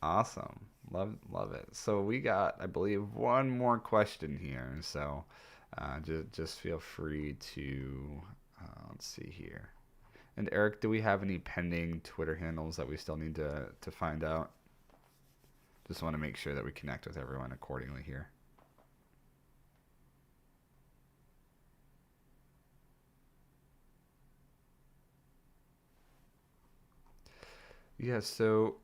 Awesome. Love it. So we got, I believe, one more question here. So just feel free to let's see here. And Eric, do we have any pending Twitter handles that we still need to find out? Just want to make sure that we connect with everyone accordingly here. Yeah, so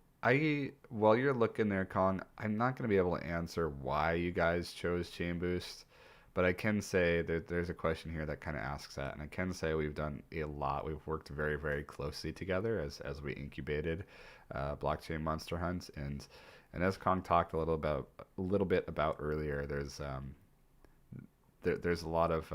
while you're looking there, Colin, I'm not going to be able to answer why you guys chose ChainBoost, but I can say that there's a question here that kind of asks that, and I can say we've done a lot. We've worked very, very closely together as we incubated Blockchain Monster Hunt, and as Kong talked a little bit about earlier, there's a lot of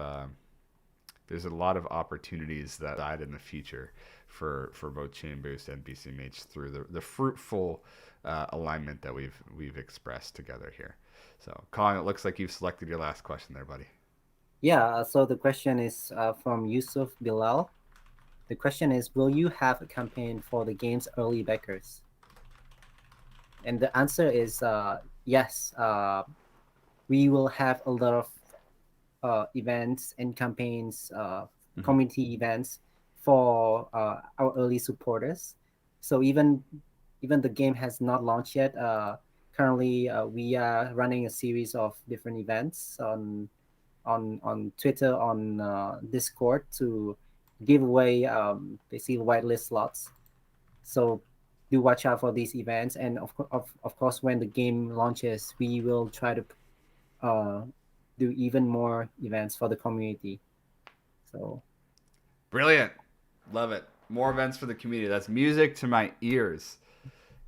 opportunities that died in the future for both ChainBoost and BCMH through the fruitful alignment that we've expressed together here. So, Colin, it looks like you've selected your last question there, buddy. Yeah. So the question is from Yusuf Bilal. The question is, will you have a campaign for the game's early backers? And the answer is yes. We will have a lot of events and campaigns, community events for our early supporters. So even the game has not launched yet. Currently, we are running a series of different events on Twitter, on Discord to give away basically whitelist slots. So do watch out for these events, and of course, when the game launches, we will try to do even more events for the community. So Brilliant. Love it. More events for the community. That's music to my ears.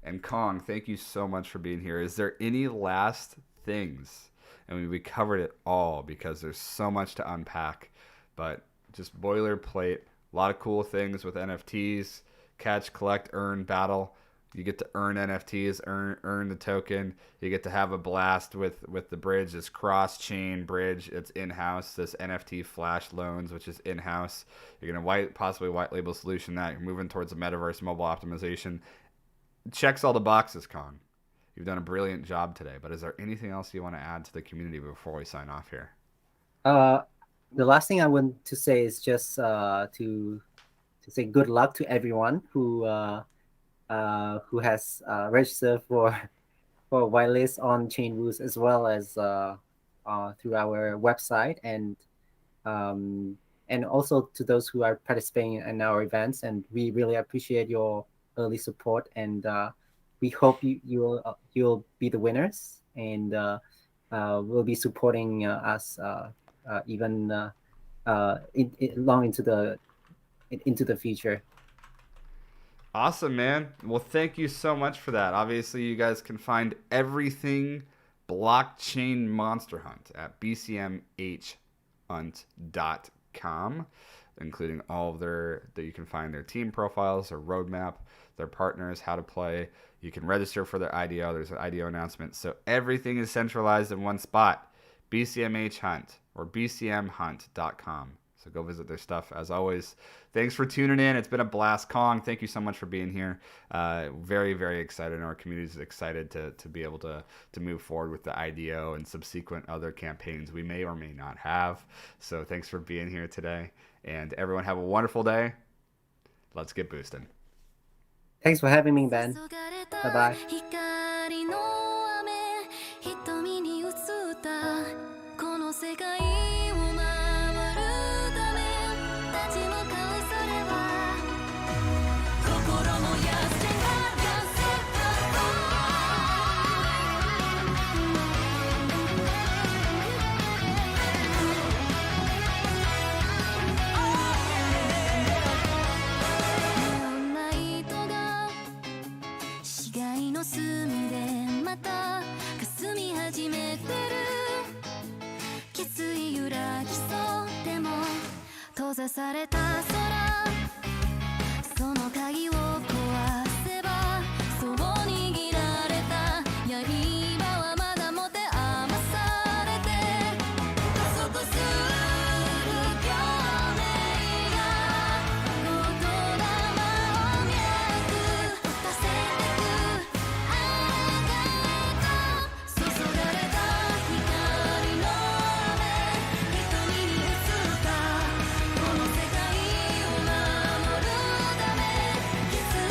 And Kong, thank you so much for being here. Is there any last things? I mean, we covered it all because there's so much to unpack, but just boilerplate, a lot of cool things with NFTs, catch, collect, earn, battle. You get to earn NFTs, earn the token. You get to have a blast with the bridge, this cross-chain bridge. It's in-house. This NFT flash loans, which is in-house. You're gonna possibly white label solution that. You're moving towards the metaverse mobile optimization. Checks all the boxes, Con. You've done a brilliant job today. But is there anything else you want to add to the community before we sign off here? the last thing I want to say is just to say good luck to everyone who has registered for whitelist on ChainBoost as well as through our website, and also to those who are participating in our events. And we really appreciate your early support, and we hope you'll be the winners, and will be supporting us even long into the future. Awesome, man. Well, thank you so much for that. Obviously, you guys can find everything Blockchain Monster Hunt at bcmhunt.com, including all of that you can find their team profiles, their roadmap, their partners, how to play. You can register for their IDO. There's an IDO announcement. So everything is centralized in one spot, BCMH Hunt or bcmhunt.com. So go visit their stuff. As always, thanks for tuning in. It's been a blast. Kong, thank you so much for being here. Very, very excited. And our community is excited to be able to move forward with the IDO and subsequent other campaigns we may or may not have. So thanks for being here today. And everyone have a wonderful day. Let's get boosting. Thanks for having me, Ben. 注がれた Bye bye. 光の雨瞳に映ったこの世界を守るため立ち向かうそれは心の野生がネオンライトが市街の隅でまた霞み始めてる決意揺らぎそうでも閉ざされた空その鍵を壊せばそう握られた刃はまだ持て余されて加速する共鳴が言霊を脈打たせてくあなたと注がれた光の雨瞳に映ったこの世界を守るため決意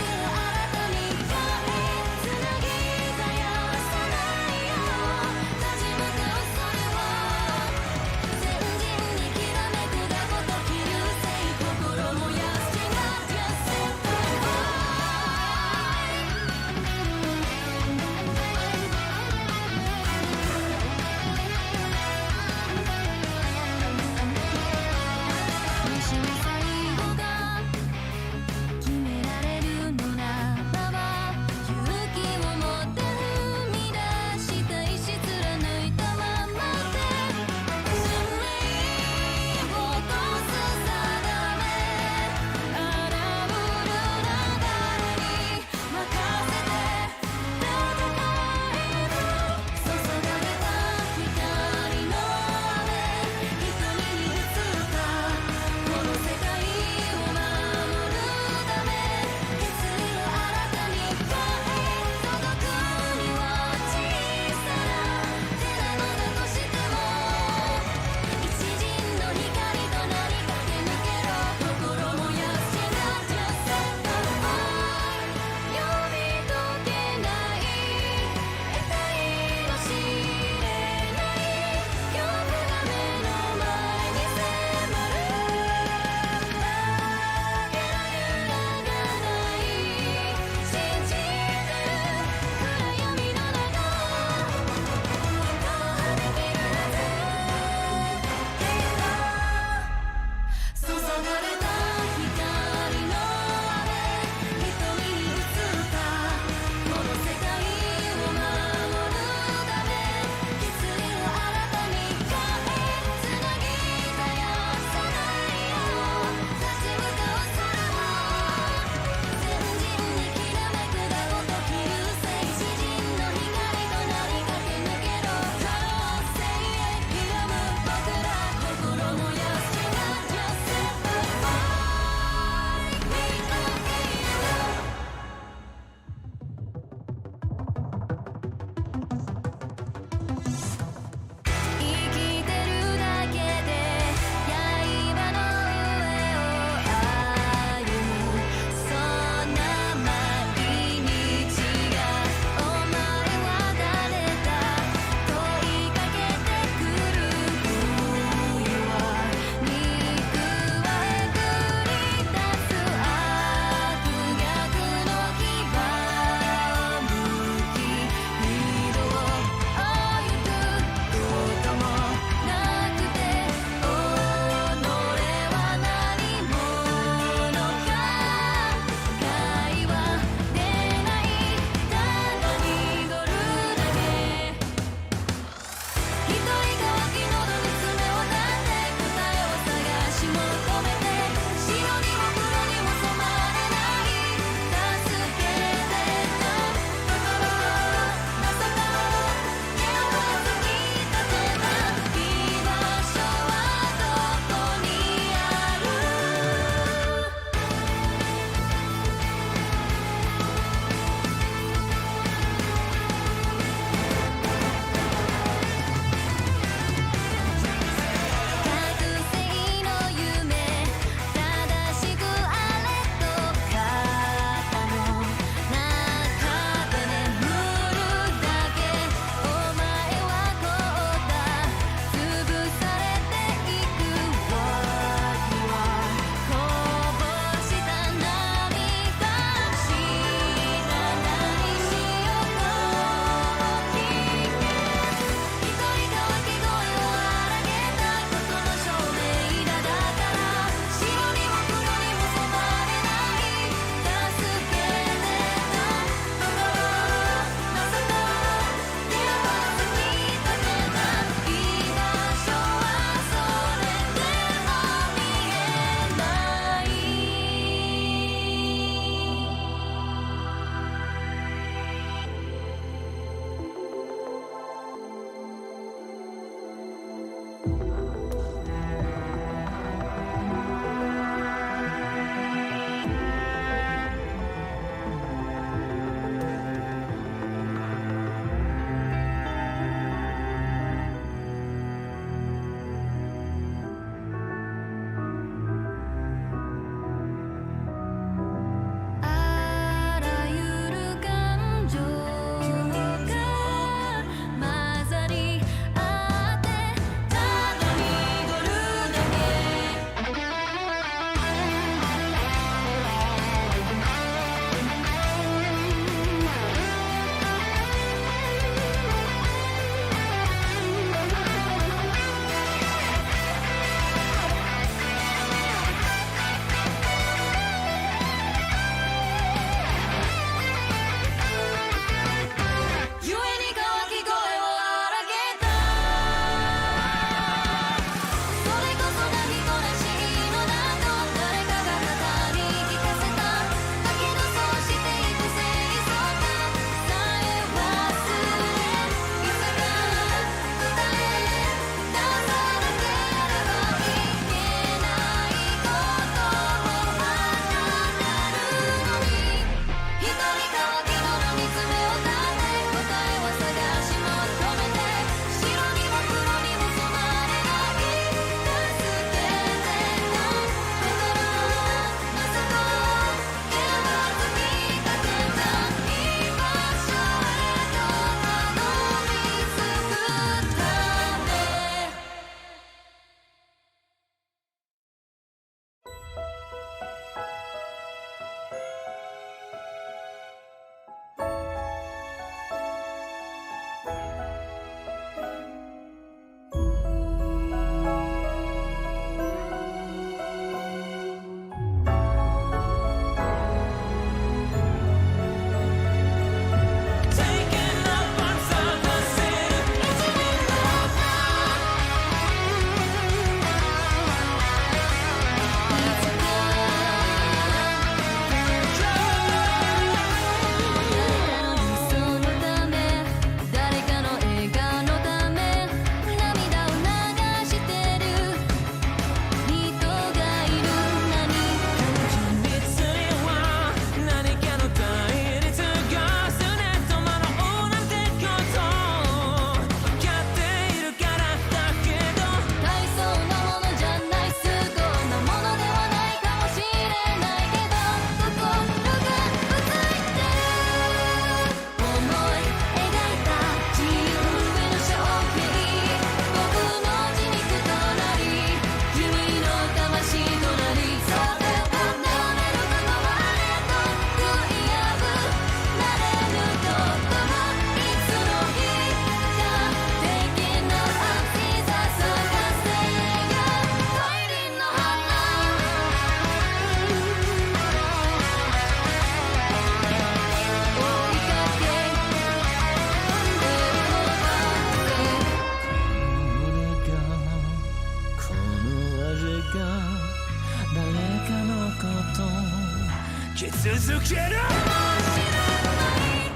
づける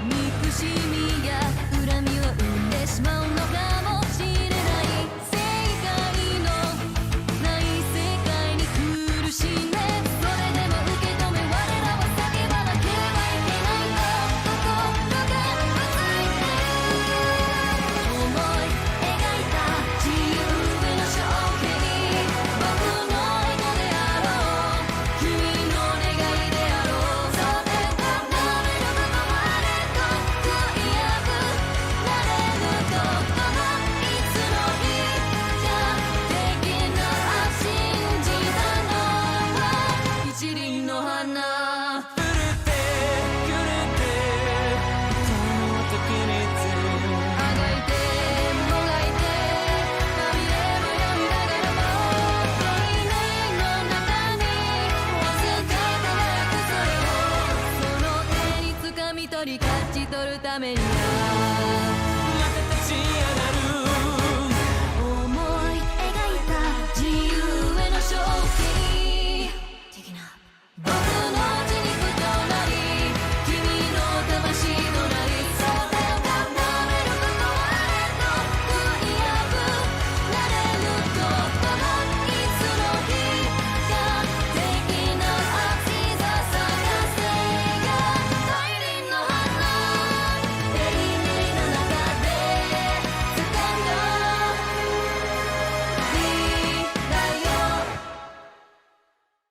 憎しみや恨みを生んでしまうのかもしれない正解のない世界に苦しんでそれでも受け止め我らは叫ばなければいけないと心が熱いって思い描いた自由への象形僕の意図であろう君の願いであろうそれとなれることもあれと悔いやくなれることもいつの日じゃできな信じたのは一輪の花触れてくれてその時にあがいてもがいて涙もやみながらも永遠の中にわずか輝くそれをその手に掴み取り勝ち取るためには